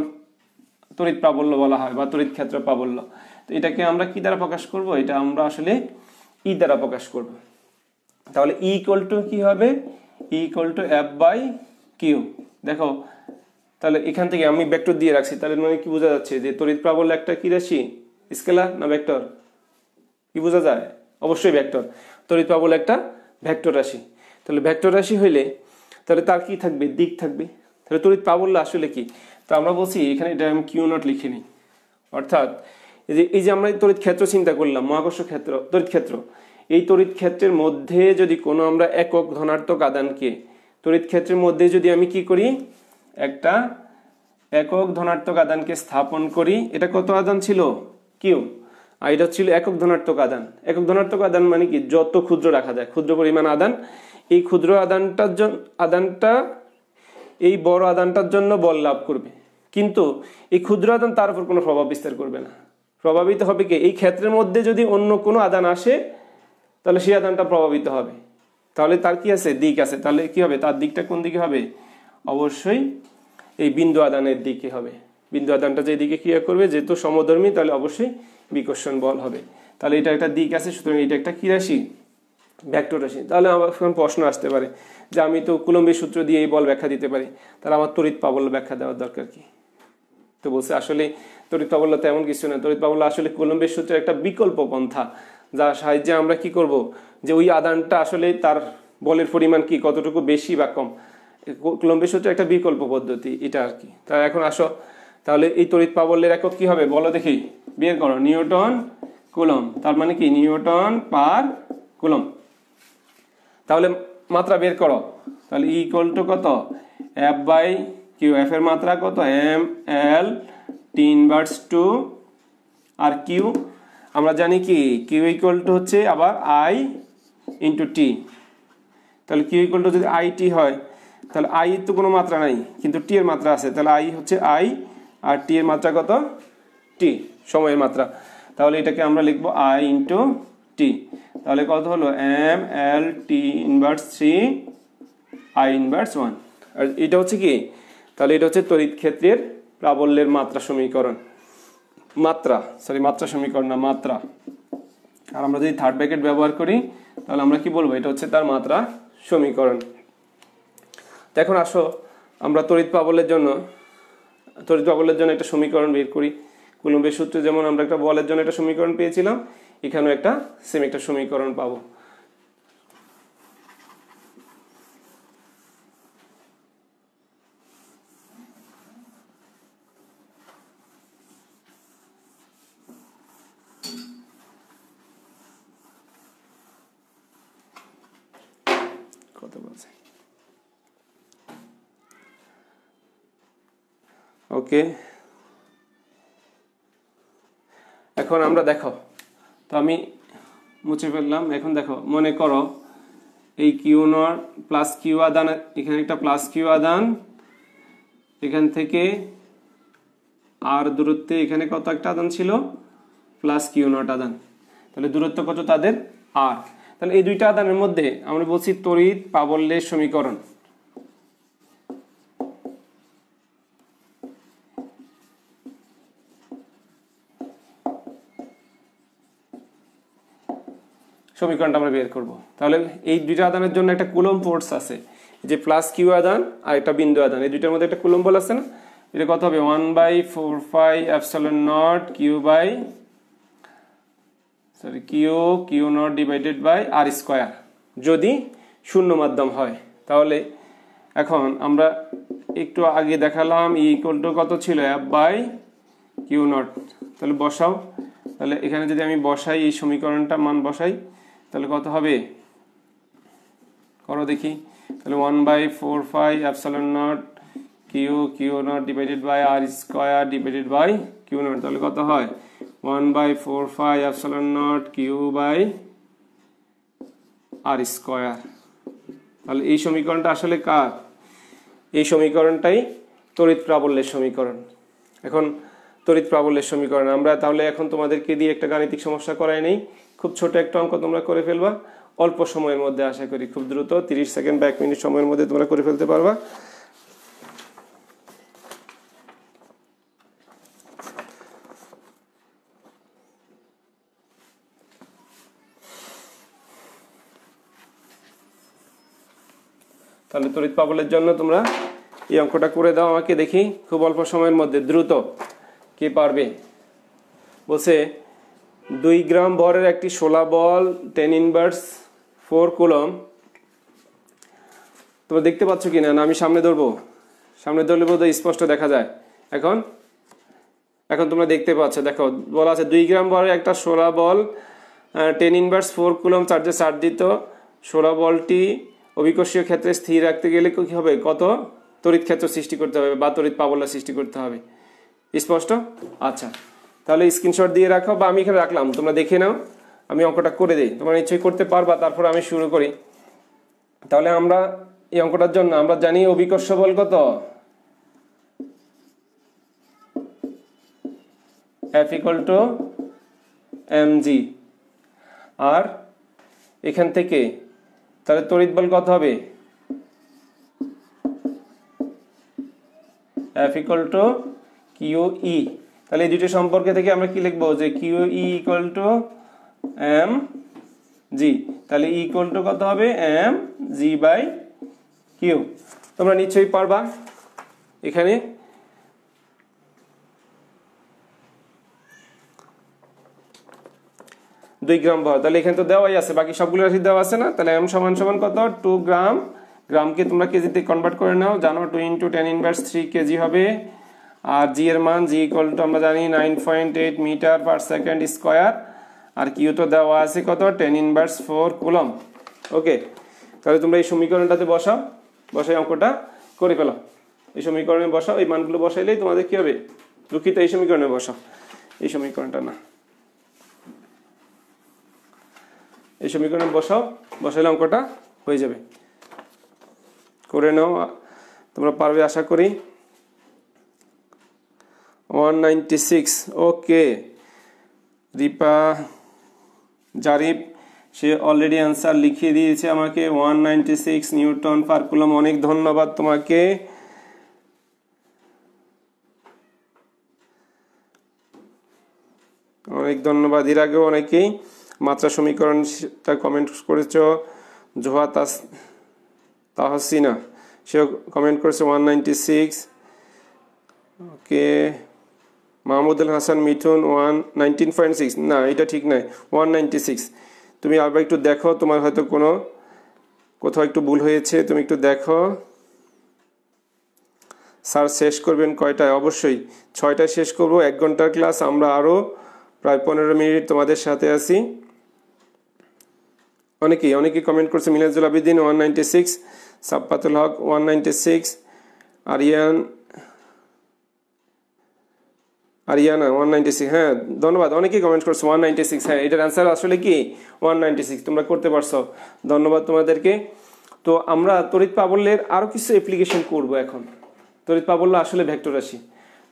তড়িৎ প্রাবল্য বলা হয় বা তড়িৎ ক্ষেত্র প্রাবল্য। তো এটাকে আমরা কি দ্বারা প্রকাশ করব, এটা আমরা আসলে ই দ্বারা প্রকাশ করব। তাহলে ই ইকুয়াল টু কি হবে, E equal to F by Q. দেখো তাহলে এখান থেকে আমি ভেক্টর দিয়ে রাখছি, তাহলে মানে কি বোঝা যাচ্ছে যে তড়িৎ প্রাবল্য একটা কি রাশি, স্কেলার না ভেক্টর, কি বোঝা যায়, অবশ্যই ভেক্টর। তড়িৎ প্রাবল্য একটা ভেক্টর রাশি। তাহলে ভেক্টর রাশি হইলে তাহলে তার কি থাকবে, দিক থাকবে। তাহলে তড়িৎ প্রাবল্য আসলে কি, তো আমরা বলছি এখানে এটা আমি কিউ নট লিখে নিই, অর্থাৎ এই যে আমরা তড়িৎ ক্ষেত্র চিন্তা করলাম, মহাকর্ষ ক্ষেত্র, তড়িৎ ক্ষেত্র, এই তড়িৎ ক্ষেত্রের মধ্যে যদি কোনো আমরা একক ধনাত্মক আধানকে তড়িৎ ক্ষেত্রের মধ্যে যদি আমি কি করি, একটা একক ধনাত্মক আধানকে স্থাপন করি, এটা কত আধান ছিল কিউ, আর এটা ছিল একক ধনাত্মক আধান। একক ধনাত্মক আধান মানে কি, যত ক্ষুদ্র রাখা যায়, ক্ষুদ্র পরিমাণ আধান, এই ক্ষুদ্র আধানটা এই বড় আধানটার জন্য বল লাভ করবে, কিন্তু এই ক্ষুদ্র আধান তার উপর কোনো প্রভাব বিস্তার করবে না। প্রভাবিত হবে কি, এই ক্ষেত্রের মধ্যে যদি অন্য কোনো আধান আসে তাহলে সেই আধানটা প্রভাবিত হবে। তাহলে তার কি আছে, দিক আছে। তাহলে কি হবে, তার দিকটা কোন দিকে হবে, অবশ্যই এই বিন্দু আধানের দিকে হবে। বিন্দু আধানটা যেদিকে ক্রিয়া করবে, যেহেতু সমধর্মী, তাহলে অবশ্যই বিকর্ষণ বল হবে। তাহলে এটা একটা দিক আছে, সুতরাং এটা একটা কি রাশি, ভেক্টর রাশি। তাহলে আমার এখন প্রশ্ন আসতে পারে যে আমি তো কুলম্বের সূত্র দিয়ে এই বল ব্যাখ্যা দিতে পারি, তাহলে আমার তড়িৎ প্রাবল্য ব্যাখ্যা দেওয়ার দরকার কি? তো বলছে আসলে তড়িৎ প্রাবল্য তেমন কিছু না। তড়িৎ প্রাবল্য আসলে কুলম্বের সূত্রের একটা বিকল্প পন্থা, যার সাহায্যে আমরা কি করব, যে ওই আধানটা আসলে তার বলের পরিমাণ কি, কতটুকু বেশি বা কম, কুলম্বের সূত্রের একটা বিকল্প পদ্ধতি এটা আর কি। তা এখন আসো, তাহলে এই তড়িৎ প্রাবল্যের একক কি হবে বলো দেখি, বের করো, নিউটন কুলম্ব। তার মানে কি, নিউটন পার কুলম্ব। তাহলে মাত্রা বের করো, তাহলে ই ইকুয়াল টু কত, এফ বাই কিউ। এফ এর মাত্রা কত, M L T inverse two, আর কিউ আমরা জানি কি, কিউ ইকুয়াল টু হচ্ছে আবার আই ইন্টু টি। তাহলে কিউ ইকুয়াল টু যদি আই টি হয়, তাহলে আই তো কোনো মাত্রা নাই, কিন্তু টি এর মাত্রা আছে। তাহলে আই হচ্ছে আই, আর টি এর মাত্রা কত, টি, সময়ের মাত্রা। তাহলে এটাকে আমরা লিখবো আই ইন্টু টি। তাহলে কত হলো, M L T inverse 3 I inverse 1। আর এটা হচ্ছে কি, তাহলে এটা হচ্ছে তড়িৎ ক্ষেত্রের প্রাবল্যের মাত্রা সমীকরণ, মাত্রা সমীকরণ না, মাত্রা। আর আমরা যদি থার্ড ব্র্যাকেট ব্যবহার করি, তাহলে আমরা কি বলবো, এটা হচ্ছে তার মাত্রা সমীকরণ। তো এখন আসো আমরা তড়িৎ প্রাবল্যের জন্য একটা সমীকরণ বের করি। কুলম্বের সূত্রে যেমন আমরা একটা বলের জন্য একটা সমীকরণ পেয়েছিলাম, এখানেও একটা সেম একটা সমীকরণ পাবো। ওকে, এখন আমরা দেখো, তো আমি মুছে ফেললাম। এখন দেখো, মনে করো এই কিউ নট প্লাস কিউ আদান, এখানে একটা প্লাস কিউ আদান, এখান থেকে আর দূরত্বে এখানে কত একটা আদান ছিল, প্লাস কিউ নট আদান। তাহলে দূরত্ব কত তাদের, আর। তাহলে এই দুইটা আদানের মধ্যে আমরা বলছি তড়িৎ প্রাবল্যের সমীকরণ। সমীকরণটা আমরা বের করব। তাহলে এই দুইটা আদানের জন্য একটা কুলম্ব ফোর্স আছে, যে প্লাস কিউ আদান আর একটা বিন্দু আদান, এই দুইটার মধ্যে একটা কুলম্ব বল আছে না, এটা কত হবে, 1/4 epsilon naught Q naught divided by R square, যদি শূন্য মাধ্যম হয়। তাহলে এখন আমরা একটু আগে দেখালাম ই ইকুয়াল টু কত ছিল, এফ বাই কিউ নট। তাহলে বসাও, তাহলে এখানে যদি আমি বসাই, এই সমীকরণটা মান বসাই, তাহলে কত হবে, করো দেখি। তাহলে 1/4 epsilon naught Q naught divided by R square divided by Q naught, তাহলে কত হয়, 1/4 epsilon naught Q by R square. তাহলে এই সমীকরণটা আসলে কার, এই সমীকরণটাই তড়িৎ প্রাবল্যের সমীকরণ। এখন তড়িৎ প্রাবল্যের সমীকরণ আমরা তাহলে এখন তোমাদেরকে দিয়ে একটা গাণিতিক সমস্যা করাই নেই, খুব ছোট একটা অঙ্ক তোমরা করে ফেলবা অল্প সময়ের মধ্যে, আশা করি খুব দ্রুত 30 সেকেন্ড বা 1 মিনিট সময়ের মধ্যে তোমরা করে ফেলতে পারবা। তাহলে তড়িৎ প্রাবল্যের জন্য তোমরা এই অঙ্কটা করে দাও আমাকে দেখি, খুব অল্প সময়ের মধ্যে, দ্রুত কে পারবে। বলছে 2 গ্রাম ভরের একটি 16 বল 10 ইনভার্স 4 কুলম্ব। তোমরা দেখতে পাচ্ছ কিনা, না আমি সামনে ধরবো, সামনে ধরলে বোধহয় স্পষ্ট দেখা যায়। এখন তোমরা দেখতে পাচ্ছ, দেখো বলা আছে 2 গ্রাম ভরের একটা 16 বল 10 ইনভার্স 4 কুলম্ব চার্জে চার্জিত। 16 বলটি অভিকর্ষীয় ক্ষেত্রে স্থির রাখতে গেলে কি হবে, কত তড়িৎ ক্ষেত্র সৃষ্টি করতে হবে বা তড়িৎ প্রাবল্য সৃষ্টি করতে হবে, স্পষ্ট? আচ্ছা, তাহলে স্ক্রিনশট দিয়ে রাখো, বা আমি এখানে রাখলাম, তোমরা দেখে নাও, আমি অঙ্কটা করে দিই, তোমরা নিশ্চয়ই করতে পারবা। তারপর আমি শুরু করি। তাহলে আমরা এই অঙ্কটার জন্য আমরা জানি অভিকর্ষ বল কত, F equal to mg। আর এখান থেকে তাহলে তড়িৎ বল কত হবে, F equal to QE। তাহলে এই দুটো সম্পর্কে থেকে আমরা কি লিখবো, যে QE equal to mg। তাহলে E equal to কত হবে, mg/q। তোমরা নিশ্চয়ই পারবা। এখানে দুই গ্রাম ভর, তাহলে এখানে তো দেওয়াই আছে, বাকি সবগুলো রাশি দেওয়া আছে না। তাহলে m সমান সমান কত, 2 গ্রাম। গ্রামকে তোমরা কেজিতে কনভার্ট করে নাও, জানো 2 × 10⁻³ কেজি হবে। আর জি এর মান, জি ইকুয়াল টু আমরা জানি 9.8 মিটার/সেকেন্ড স্কয়ার। আর কিউ তো দেওয়া আছে কত, 10⁻⁴ কুলম্ব। ওকে, তাহলে তোমরা এই সমীকরণটাতে বসাও, বসাই অঙ্কটা করে ফেলো। এই সমীকরণে বসাও, এই মানগুলো বসাইলেই তোমাদের কি হবে, দুঃখিত এই সমীকরণে বসাও, এই সমীকরণটা না, এই সমীকরণে বসাও, বসাইলে অঙ্কটা হয়ে যাবে। করে নাও, তোমরা পারবে আশা করি। 196। ওকে, রিপা জারিফ সে অলরেডি অ্যান্সার লিখিয়ে দিয়েছে আমাকে, 196 নিউটন পার কুলম। অনেক ধন্যবাদ তোমাকে। অনেক ধন্যবাদ। এর আগেও অনেকেই মাত্রা সমীকরণটা কমেন্ট করেছো। জোহা তাহসিনা সেও কমেন্ট করেছে 196। ওকে, মাহমুদুল হাসান মিঠুন 19.6। না, এটা ঠিক নয়, 196। তুমি আবার একটু দেখো, তোমার হয়তো কোনো কোথাও একটু ভুল হয়েছে, তুমি একটু দেখো। স্যার শেষ করবেন কয়টায়? অবশ্যই 6টায় শেষ করব, 1 ঘন্টার ক্লাস। আমরা আরও প্রায় 15 মিনিট তোমাদের সাথে আছি। অনেকেই কমেন্ট করছে। মিনাজুল আবিদিন 196, সাব্বাতুল হক 196, আরিয়ানা 196। হ্যাঁ, ধন্যবাদ, অনেকেই কমেন্ট করছো 196। হ্যাঁ, এটার অ্যান্সার আসলে কি 196, তোমরা করতে পারছো, ধন্যবাদ তোমাদেরকে। তো আমরা তড়িৎ প্রাবল্যের আরও কিছু অ্যাপ্লিকেশন করব এখন। তড়িৎ প্রাবল্য আসলে ভেক্টর রাশি।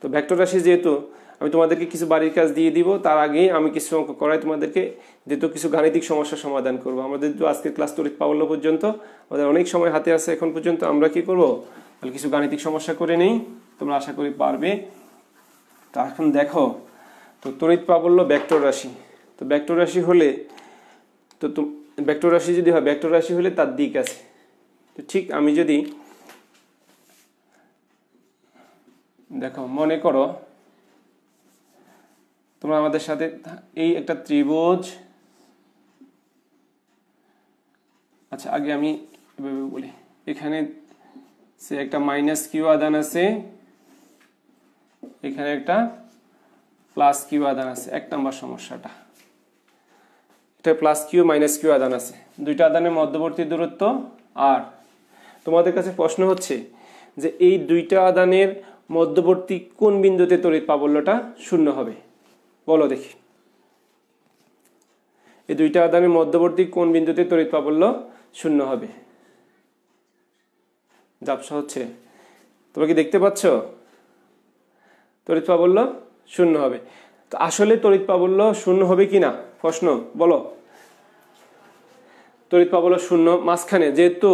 তো ভেক্টর রাশি যেহেতু আমি তোমাদেরকে কিছু বাড়ির কাজ দিয়ে দিব, তার আগে আমি কিছু অঙ্ক করাই তোমাদেরকে, যেহেতু কিছু গাণিতিক সমস্যার সমাধান করব। আমাদের তো আজকের ক্লাস তড়িৎ প্রাবল্য পর্যন্ত, আমাদের অনেক সময় হাতে আছে এখন পর্যন্ত। আমরা কি করব, তাহলে কিছু গাণিতিক সমস্যা করে নেই, তোমরা আশা করি পারবে। তো এখন দেখো, তো তড়িৎ প্রাবল্য ভেক্টর রাশি। তো ভেক্টর রাশি হলে তো ভেক্টর রাশি যদি হয়, ভেক্টর রাশি হলে তার দিক আছে। তো ঠিক আমি যদি দেখো, মনে করো তোমরা আমাদের সাথে এই একটা ত্রিভুজ, আচ্ছা আগে আমি এভাবে বলি, এখানে সে একটা -q আধান আছে, এখানে একটা +q আধান আছে। 1 নম্বর সমস্যাটা, এটা +q -q আধান আছে, দুইটা আধানের মধ্যবর্তী দূরত্ব r। তোমাদের কাছে প্রশ্ন হচ্ছে যে এই দুইটা আধানের মধ্যবর্তী কোন বিন্দুতে তড়িৎ প্রাবল্যটা 0 হবে, বলো দেখি। এই দুইটা আধানের মধ্যবর্তী কোন বিন্দুতে তড়িৎ প্রাবল্য 0 হবে? ঝাপসা হচ্ছে, তোমরা কি দেখতে পাচ্ছ? তড়িৎ প্রাবল্য 0 হবে। তো আসলে তড়িৎ প্রাবল্য 0 হবে কিনা প্রশ্ন, বলো। তড়িৎ প্রাবল্য 0 মাঝখানে, যেহেতু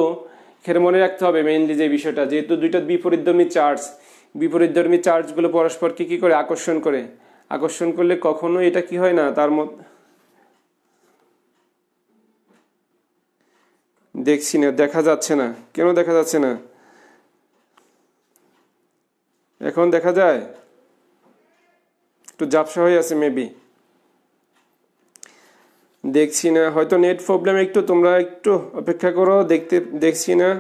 এখানে মনে রাখতে হবে মেইনলি যে বিষয়টা, যেহেতু দুইটা বিপরীতধর্মী চার্জ, বিপরীতধর্মী চার্জগুলো পরস্পরকে কি করে, আকর্ষণ করে। আকর্ষণ করলে কখনো এটা কি হয় না, তার মধ্যে দেখছি না, দেখা যাচ্ছে না কেন, দেখা যাচ্ছে না, এখন দেখা যায়, একটু ঝাপসা হয়ে আছে মেবি, দেখছি না, হয়তো নেট প্রবলেম। একটু তোমরা একটু অপেক্ষা করো, দেখছি না।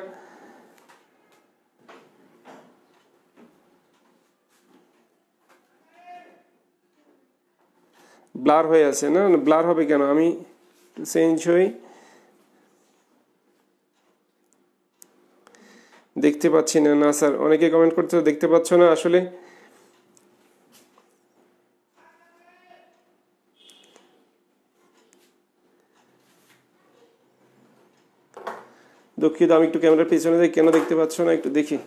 ব্লার হয়ে আছে না, ব্লার হবে কেন, আমি চেঞ্জ হই, দেখতে পাচ্ছি না। না স্যার, অনেকে কমেন্ট করতে, দেখতে পাচ্ছ না আসলে। দুঃখিত, আমি একটু ক্যামেরার পিছনে যাই, কেন দেখতে পাচ্ছ না একটু দেখি।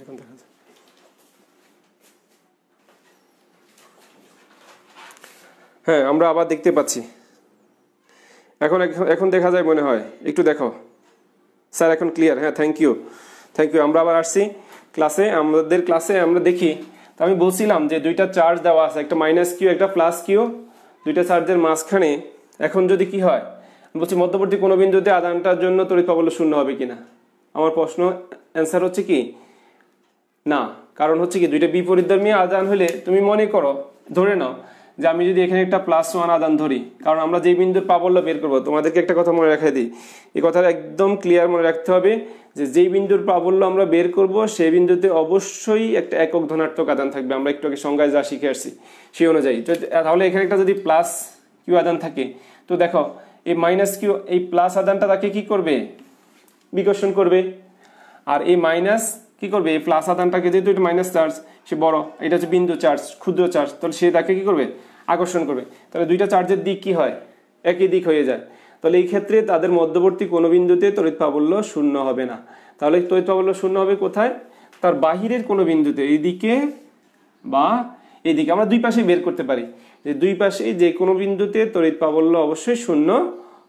এখন দেখা যায়। হ্যাঁ, আমরা আবার দেখতে পাচ্ছি। এখন এখন দেখা যায় মনে হয়, একটু দেখো স্যার, এখন ক্লিয়ার। হ্যাঁ, থ্যাংক ইউ। আমরা আবার আসছি ক্লাসে। আমাদের ক্লাসে আমরা দেখি, তো আমি বলছিলাম যে দুইটা চার্জ দেওয়া আছে, একটা মাইনাস কিউ একটা প্লাস কিউ, দুইটা চার্জের মাঝখানে এখন যদি কি হয়, বলছি মধ্যবর্তী কোনো বিন্দুতে আধানটার জন্য তড়িৎ প্রাবল্য শূন্য হবে কিনা। আমার প্রশ্ন অ্যান্সার হচ্ছে কি না। কারণ হচ্ছে কি, দুইটা বিপরীতধর্মী আধান হলে তুমি মনে করো, ধরে নাও যে আমি যদি এখানে একটা +1 আধান ধরি, কারণ আমরা যে বিন্দুর প্রাবল্য বের করবো, তোমাদেরকে একটা কথা মনে রাখাই দিই, এই কথাটা একদম ক্লিয়ার মনে রাখতে হবে যে যেই বিন্দুর প্রাবল্য আমরা বের করব সেই বিন্দুতে অবশ্যই একটা একক ধনাত্মক আধান থাকবে। আমরা একটু আগে সংজ্ঞায় যা শিখে আসছি সেই অনুযায়ী। তাহলে এখানে একটা যদি প্লাস কিউ আধান থাকে, তো দেখো এই মাইনাস কিউ, এই প্লাস আধানটা তাকে কি করবে, বিকর্ষণ করবে। আর এই মাইনাস কি করবে, এই প্লাস আধানটাকে, যেহেতু এটা মাইনাস চার্জ, সে বড়, এটা হচ্ছে বিন্দু চার্জ, ক্ষুদ্র চার্জ, তাহলে সে তাকে কি করবে, আকর্ষণ করবে। তাহলে দুইটা চার্জের দিক কি হয়, একই দিক হয়ে যায়। তাহলে এই ক্ষেত্রে তাদের মধ্যবর্তী কোনো বিন্দুতে তড়িৎ প্রাবল্য শূন্য হবে না। তাহলে তড়িৎ প্রাবল্য শূন্য হবে কোথায়, তার বাহিরের কোনো বিন্দুতে, এইদিকে বা এইদিকে। আমরা দুই পাশেই বের করতে পারি যে দুই পাশেই যে কোনো বিন্দুতে তড়িৎ প্রাবল্য অবশ্যই শূন্য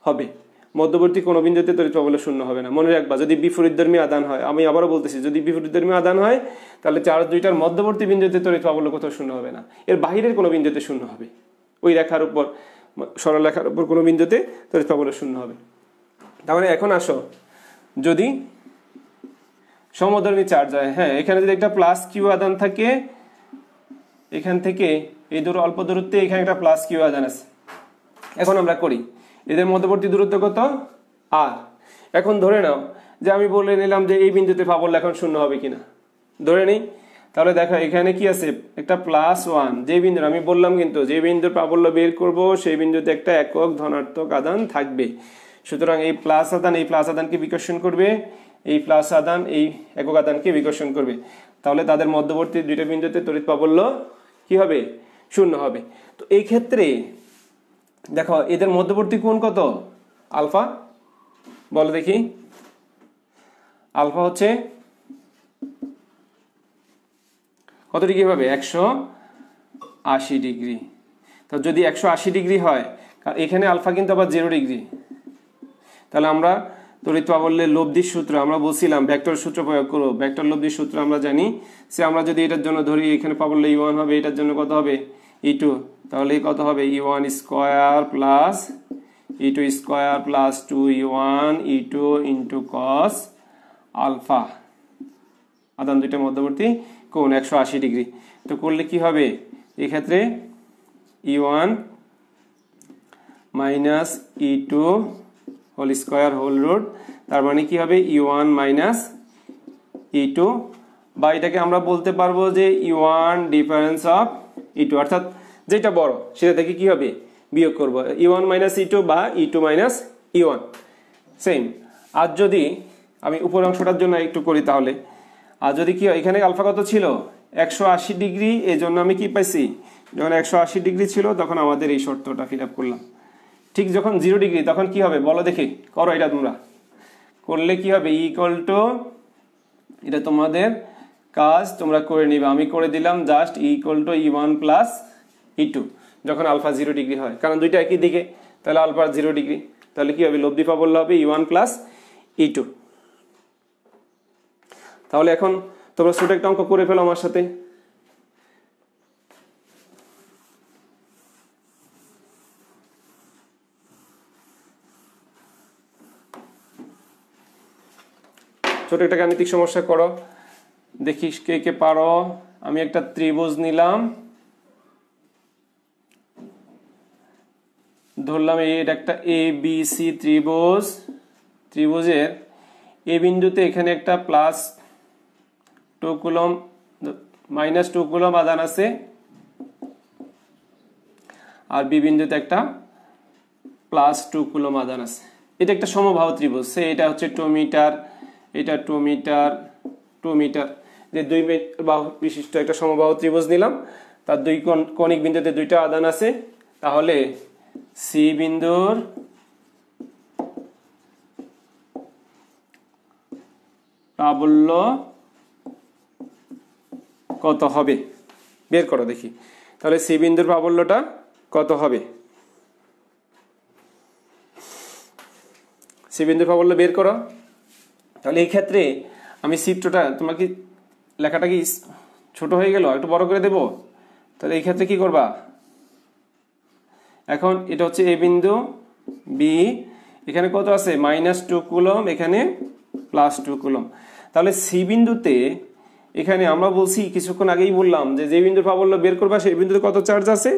হবে, মধ্যবর্তী কোনো বিন্দুতে তড়িৎ প্রাবল্য শূন্য হবে না। মনে রাখবা, যদি বিপরীতধর্মী আধান হয়, আমি আবারও বলতেছি, যদি বিপরীতধর্মী আধান হয় তাহলে চার্জ দুইটার মধ্যবর্তী বিন্দুতে তড়িৎ প্রাবল্য কোথাও শূন্য হবে না, এর বাহিরের কোনো বিন্দুতে শূন্য হবে। ওই রেখার উপর, সরলরেখার উপর কোনো বিন্দুতে তড়িৎ প্রাবল্য শূন্য হবে। তাহলে এখন আসো, যদি সমধর্মী চার্জ হয়, হ্যাঁ, এখানে যদি একটা প্লাস কিউ আধান থাকে, এখান থেকে এই অল্প দূরত্বে এখানে একটা প্লাস কিউ আধান আছে। এখন আমরা করি, এদের মধ্যবর্তী দূরত্ব কত, আর। এখন ধরে নাও যে আমি বলে নিলাম যে এই বিন্দুতে প্রাবল্য এখন শূন্য হবে কিনা, ধরে নিই। তাহলে দেখো এখানে কি আছে, একটা +1, যে বিন্দুর আমি বললাম কিন্তু যে বিন্দুর প্রাবল্য বের করব সেই বিন্দুতে একটা একক ধনাত্মক আধান থাকবে। সুতরাং এই প্লাস আধান এই প্লাস আধানকে বিকর্ষণ করবে, এই প্লাস আধান এই একক আধানকে বিকর্ষণ করবে। তাহলে তাদের মধ্যবর্তী দুইটা বিন্দুতে তড়িৎ প্রাবল্য কি হবে, শূন্য হবে। তো এই ক্ষেত্রে দেখো এদের মধ্যবর্তী কোণ কত, আলফা, বলো দেখি। আলফা হচ্ছে কত ডিগ্রি হবে, 180 ডিগ্রি। তো যদি 180 ডিগ্রি হয়, এখানে আলফা কিন্তু আবার 0 ডিগ্রি, তাহলে আমরা তড়িৎ প্রাবল্যের লব্ধির সূত্র আমরা বলছিলাম, ভেক্টর সূত্র প্রয়োগ করব। ভেক্টর লব্ধির সূত্র আমরা জানি, সে আমরা যদি এটার জন্য ধরি, এখানে প্রাবল্য E1 হবে, এটার জন্য কত হবে, E2, তাহলে কত হবে, E1 square plus E2 square plus 2E1 E2 into cos alpha. আধান দুইটার মধ্যবর্তী কোণ 180 ডিগ্রি। তো করলে কি হবে, এক্ষেত্রে E1 minus E2 whole square whole root, তার মানে কি হবে, E1 মাইনাস E2, বা এটাকে আমরা বলতে পারবো যে E1 ডিফারেন্স অফ E2, অর্থাৎ যেটা বড় সেটা থেকে কি হবে, বিয়োগ করব, E1 মাইনাস E2 বা E2 মাইনাস E1 সেম। আর যদি আমি উপর অংশটার জন্য একটু করি, তাহলে আর যদি কি হয়, এখানে আলফা কত ছিল, 180 ডিগ্রি, এই জন্য আমি কি পাইছি, যখন 180 ডিগ্রি ছিল তখন আমাদের এই শর্তটা ফিল আপ করলাম। ঠিক যখন 0 ডিগ্রি তখন কি হবে, বলো দেখি, করো এটা তোমরা, করলে কি হবে, ইকুয়াল টু, এটা তোমাদের কাজ তোমরা করে নিবে, আমি করে দিলাম just, equal to E1 plus E2 যখন আলফা 0 ডিগ্রি হয়, কারণ দুইটা একই দিকে, তাহলে আলফা 0 ডিগ্রি, তাহলে কি হবে, লব্ধি প্রাবল্য হবে E1 প্লাস E2। তাহলে এখন তোমরা ছোট একটা অঙ্ক করে ফেলো আমার সাথে। ছোট একটা গাণিতিক সমস্যা করো, দেখি কে কে পারো। আমি একটা ত্রিভুজ নিলাম, ধরলাম এটা একটা ABC ত্রিভুজ, ত্রিভুজের এ বিন্দুতে এখানে একটা প্লাস 2 কুলম মাইনাস 2 কুলম আধান আছে, আর বি বিন্দুতে একটা প্লাস 2 কুলম আধান আছে। এটা একটা সমবাহু ত্রিভুজ, এটা হচ্ছে 2 মিটার, এটা 2 মিটার 2 মিটার, যে 2 মিটার বাহু বিশিষ্ট একটা সমবাহু ত্রিভুজ নিলাম, তার দুই কৌণিক বিন্দুতে দুইটা আধান আছে। তাহলে সি বিন্দুর প্রাবল্য কত হবে বের করো দেখি। তাহলে সি বিন্দুর প্রাবল্যটা কত হবে? সি বিন্দুর প্রাবল্য বের করো। তাহলে এই ক্ষেত্রে আমি চিত্রটা, তোমার কি লেখাটা কি ছোট হয়ে গেল, একটু বড় করে দেব? তাহলে এই ক্ষেত্রে কি করবা, এখন এটা হচ্ছে এ বিন্দু, বি, এখানে কত আছে -2 কুলম, এখানে +2 কুলম। তাহলে সি বিন্দুতে এখানে আমরা বলছি, কিছুক্ষণ আগেই বললাম যে বিন্দুর প্রাবল্য বের করবা সেই বিন্দুতে কত চার্জ আছে,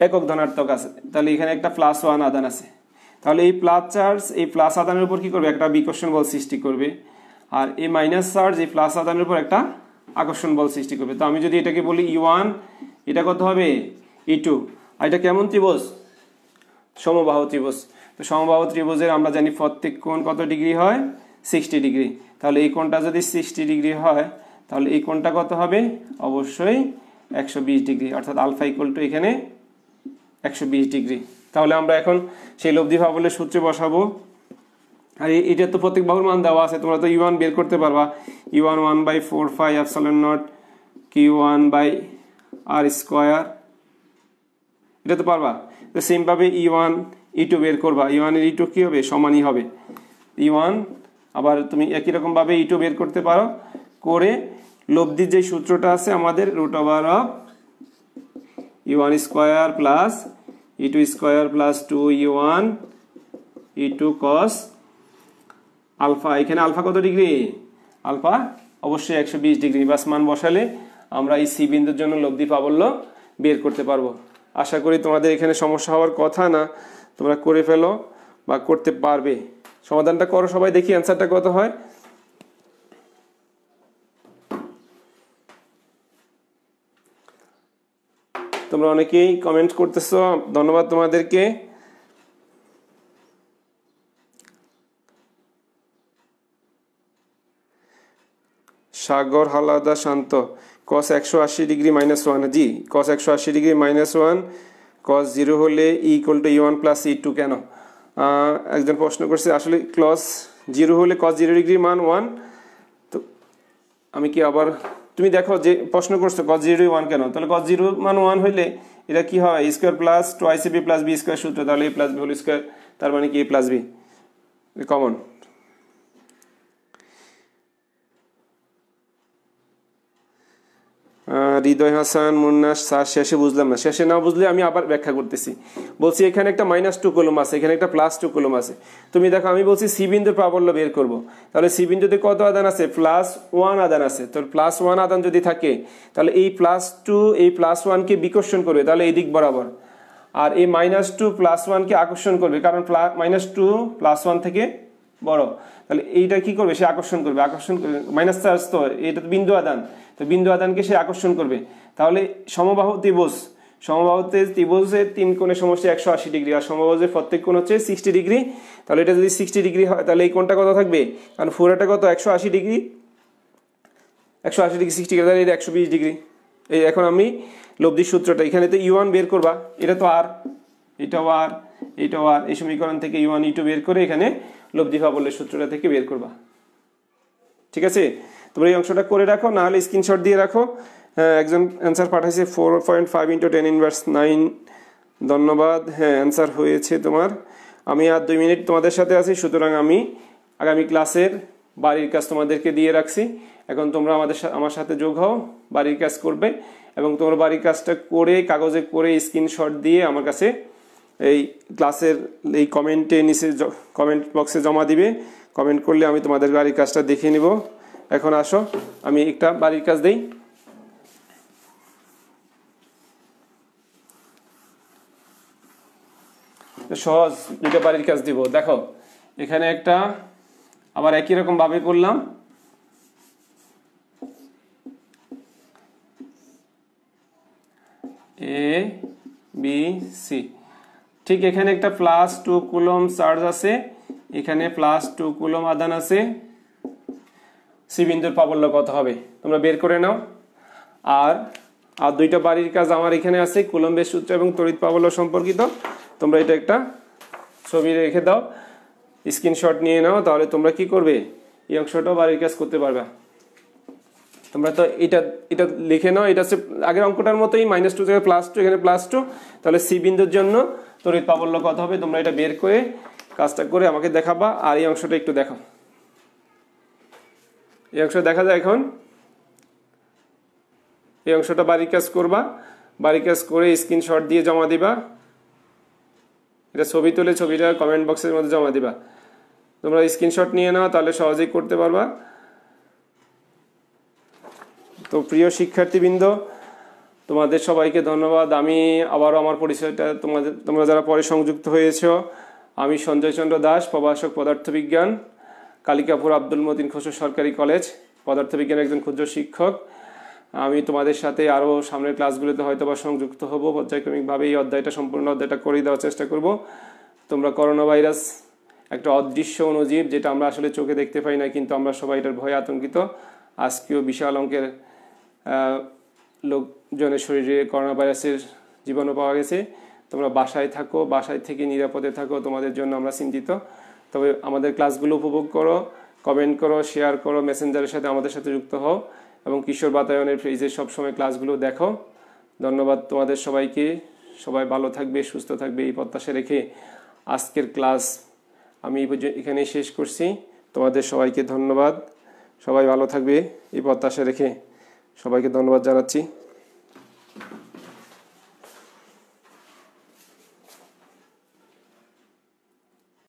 একক ধনাত্মক আছে। তাহলে এখানে একটা +1 আধান আছে। তাহলে এই প্লাস চার্জ এই প্লাস আধানের উপর কি করবে, একটা বিকর্ষণ বল সৃষ্টি করবে, আর এই মাইনাস চার্জ এই প্লাস আধানের উপর একটা আকর্ষণ বল সৃষ্টি করবে। তো আমি যদি এটাকে বলি E1, এটা কত হবে E2। আর এটা কেমন ত্রিভুজ, সমবাহু ত্রিভুজ। তো সমবাহু ত্রিভুজের আমরা জানি প্রত্যেক কোণ কত ডিগ্রি হয়, 60 ডিগ্রি। তাহলে এই কোণটা যদি 60 ডিগ্রি হয়, তাহলে এই কোণটা কত হবে, অবশ্যই 120 ডিগ্রি, অর্থাৎ আলফা ইকুয়াল টু এখানে 120 ডিগ্রি। তাহলে আমরা এখন সেই লব্ধি প্রাবল্যের সূত্রে বসাবো। আর এটা তো প্রত্যেক বাহুর মান দেওয়া আছে, তোমরা তো E1 বের করতে পারবা। E1 1/4πε0 Q1/r², এটা তো পারবা। তো সেম ভাবে E1 E2 বের করবা, E1 এর E2 কি হবে, সমানই হবে E1। আবার তুমি একই রকম ভাবে E2 বের করতে পারো, করে লব্ধির যে সূত্রটা আছে আমাদের √of E1² plus E2² plus 2E1 E2 cos alpha. এখানে আলফা কত ডিগ্রি, আলফা অবশ্যই 120 ডিগ্রি। বাস মান বসালে আমরা এই সি বিন্দুর জন্য লব্ধি প্রাবল্য বের করতে পারবো। আশা করি তোমাদের এখানে সমস্যা হওয়ার কথা না, তোমরা করে ফেলো বা করতে পারবে। সমাধানটা করো সবাই, দেখি অ্যান্সারটা কত হয়। তোমরা অনেকেই কমেন্ট করতেছো, ধন্যবাদ তোমাদেরকে। সাগর হালাদা শান্ত, cos 180 ডিগ্রি -1, জি cos 180 ডিগ্রি -1, cos 0 হলে E = E1 + E2 কেন? একজন প্রশ্ন করছে, আসলে cos 0 হলে cos 0 ডিগ্রির মান 1। তো আমি কি আবার, তুমি দেখো যে প্রশ্ন করছো cos 0 1 কেন, তাহলে cos 0 মান 1 হইলে এটা কি হয়, a² + 2ab + b² সূত্র, তাহলে a + b হোল স্কয়ার, তার মানে কি a + b common. Hridoy Hasan, Munna sir শেষে বুঝলাম না, শেষে না বুঝলে আমি আবার ব্যাখ্যা করতেছি। বলছি এখানে একটা -2 কুলম আছে, এখানে একটা +2 কুলম আছে। তুমি দেখো আমি বলছি সি বিন্দুর প্রাবল্য বের করব, তাহলে সি বিন্দুতে কত আধান আছে, +1 আধান আছে। তো +1 আধান যদি থাকে, তাহলে এই +2 এই +1 কে বিকর্ষণ করবে, তাহলে এই দিক বরাবর, আর এই -2 +1 কে আকর্ষণ করবে, কারণ -2 +1 থেকে বড়। তাহলে এইটা কি করবে, সে আকর্ষণ করবে, আকর্ষণ করবে মাইনাস চার্জ, তো এটা তো বিন্দু আধান, তো বিন্দু আধানকে সে আকর্ষণ করবে। তাহলে সমবাহু ত্রিভুজ, সমবাহুতে ত্রিভুজের 3 কোণের সমষ্টি 180 ডিগ্রি, আর সমবাহুজের প্রত্যেক কোণ হচ্ছে 60 ডিগ্রি। তাহলে এটা যদি 60 ডিগ্রি হয়, তাহলে এই কোণটা কত থাকবে, কারণ ফোরাটা কত 180 ডিগ্রি, 180 ডিগ্রি 60 ডিগ্রি, তাহলে এটা 120 ডিগ্রি। এই এখন আমি লব্ধির সূত্রটা, এখানে তো E1 বের করবা, এটা তো আর, এটাও আর, এটাও আর, এই সমীকরণ থেকে E1 E2 বের করে এখানে লব্ধি প্রাবল্যের সূত্রটা থেকে বের করবা। ঠিক আছে, তোমরা এই অংশটা করে রাখো, না হলে স্ক্রিনশট দিয়ে রাখো। হ্যাঁ, একজন অ্যান্সার পাঠাইছে 4.5 × 10⁻9, ধন্যবাদ। হ্যাঁ, অ্যান্সার হয়েছে তোমার। আমি আর 2 মিনিট তোমাদের সাথে আছি, সুতরাং আমি আগামী ক্লাসের বাড়ির কাজ তোমাদেরকে দিয়ে রাখছি। এখন তোমরা আমার সাথে যোগ হও, বাড়ির কাজ করবে, এবং তোমরা বাড়ির কাজটা করে কাগজে করে স্ক্রিনশট দিয়ে আমার কাছে এই ক্লাসের এই কমেন্টে নিচে কমেন্ট বক্সে জমা দিবে। কমেন্ট করলে আমি তোমাদের বাড়ির কাজটা দেখে নিব। এখন আসো আমি একটা বাড়ির কাজ দেই। সহজ দুটো বাড়ির কাজ দিব। দেখো এখানে একটা আবার একই রকম ভাবে করলাম, এ বি সি। ঠিক এখানে একটা +2 কুলম চার্জ আছে, এখানে +2 কুলম আধান আছে। সি বিন্দুর প্রাবল্য কত হবে তোমরা বের করে নাও। আর দুইটা বাড়ির কাজ আমার এখানে আছে, কুলম্বের সূত্র এবং তড়িৎ প্রাবল্য সম্পর্কিত। তোমরা এটা একটা ছবি রেখে দাও, স্ক্রিনশট নিয়ে নাও, তাহলে তোমরা কি করবে, এই অংশটাও বাড়ির কাজ করতে পারবে। তোমরা তো এটা লিখে নাও, এটা হচ্ছে আগের অঙ্কটার মতোই -2 জায়গায় +2, এখানে +2। তাহলে সি বিন্দুর জন্য তড়িৎ প্রাবল্য কত হবে তোমরা এটা বের করে কাজটা করে আমাকে দেখাবা। আর এই অংশটা একটু দেখো, এই অংশটা দেখা যায় এখন। এই অংশটা বাড়ির কাজ করবা, বাড়ির কাজ করে স্ক্রিনশট দিয়ে জমা দিবা। এটা ছবি তুলে ছবিটা কমেন্ট বক্সের মধ্যে জমা দিবা। তোমরা স্ক্রিনশট নিয়ে নাও, তাহলে সহজেই করতে পারবা। তো প্রিয় শিক্ষার্থীবৃন্দ, তোমাদের সবাইকে ধন্যবাদ। আমি আবারও আমার পরিচয়টা তোমরা যারা পরে সংযুক্ত হয়েছ, আমি সঞ্জয় চন্দ্র দাস, প্রভাষক পদার্থবিজ্ঞান, কালিকাপুর আব্দুল মতিন খসরু সরকারি কলেজ, পদার্থবিজ্ঞানের একজন ক্ষুদ্র শিক্ষক। আমি তোমাদের সাথে আরও সামনের ক্লাসগুলোতে হয়তো বা সংযুক্ত হব। পর্যায়ক্রমিকভাবে এই সম্পূর্ণ অধ্যায়টা করে দেওয়ার চেষ্টা করব। তোমরা করোনা ভাইরাস একটা অদৃশ্য অণুজীব, যেটা আমরা আসলে চোখে দেখতে পাই না, কিন্তু আমরা সবাই এটার ভয়ে আতঙ্কিত। আজকেও বিশাল অঙ্কের লোকজনের শরীরে করোনা ভাইরাসের জীবাণু পাওয়া গেছে। তোমরা বাসায় থাকো, বাসায় থেকে নিরাপদে থাকো, তোমাদের জন্য আমরা চিন্তিত। তবে আমাদের ক্লাসগুলো উপভোগ করো, কমেন্ট করো, শেয়ার করো, মেসেঞ্জারের সাথে আমাদের সাথে যুক্ত হও এবং কিশোর বাতায়নের পেজে সবসময় ক্লাসগুলো দেখো। ধন্যবাদ তোমাদের সবাইকে। সবাই ভালো থাকবে, সুস্থ থাকবে এই প্রত্যাশা রেখে আজকের ক্লাস আমি এখানেই শেষ করছি। তোমাদের সবাইকে ধন্যবাদ। সবাই ভালো থাকবে এই প্রত্যাশা রেখে সবাইকে ধন্যবাদ জানাচ্ছি।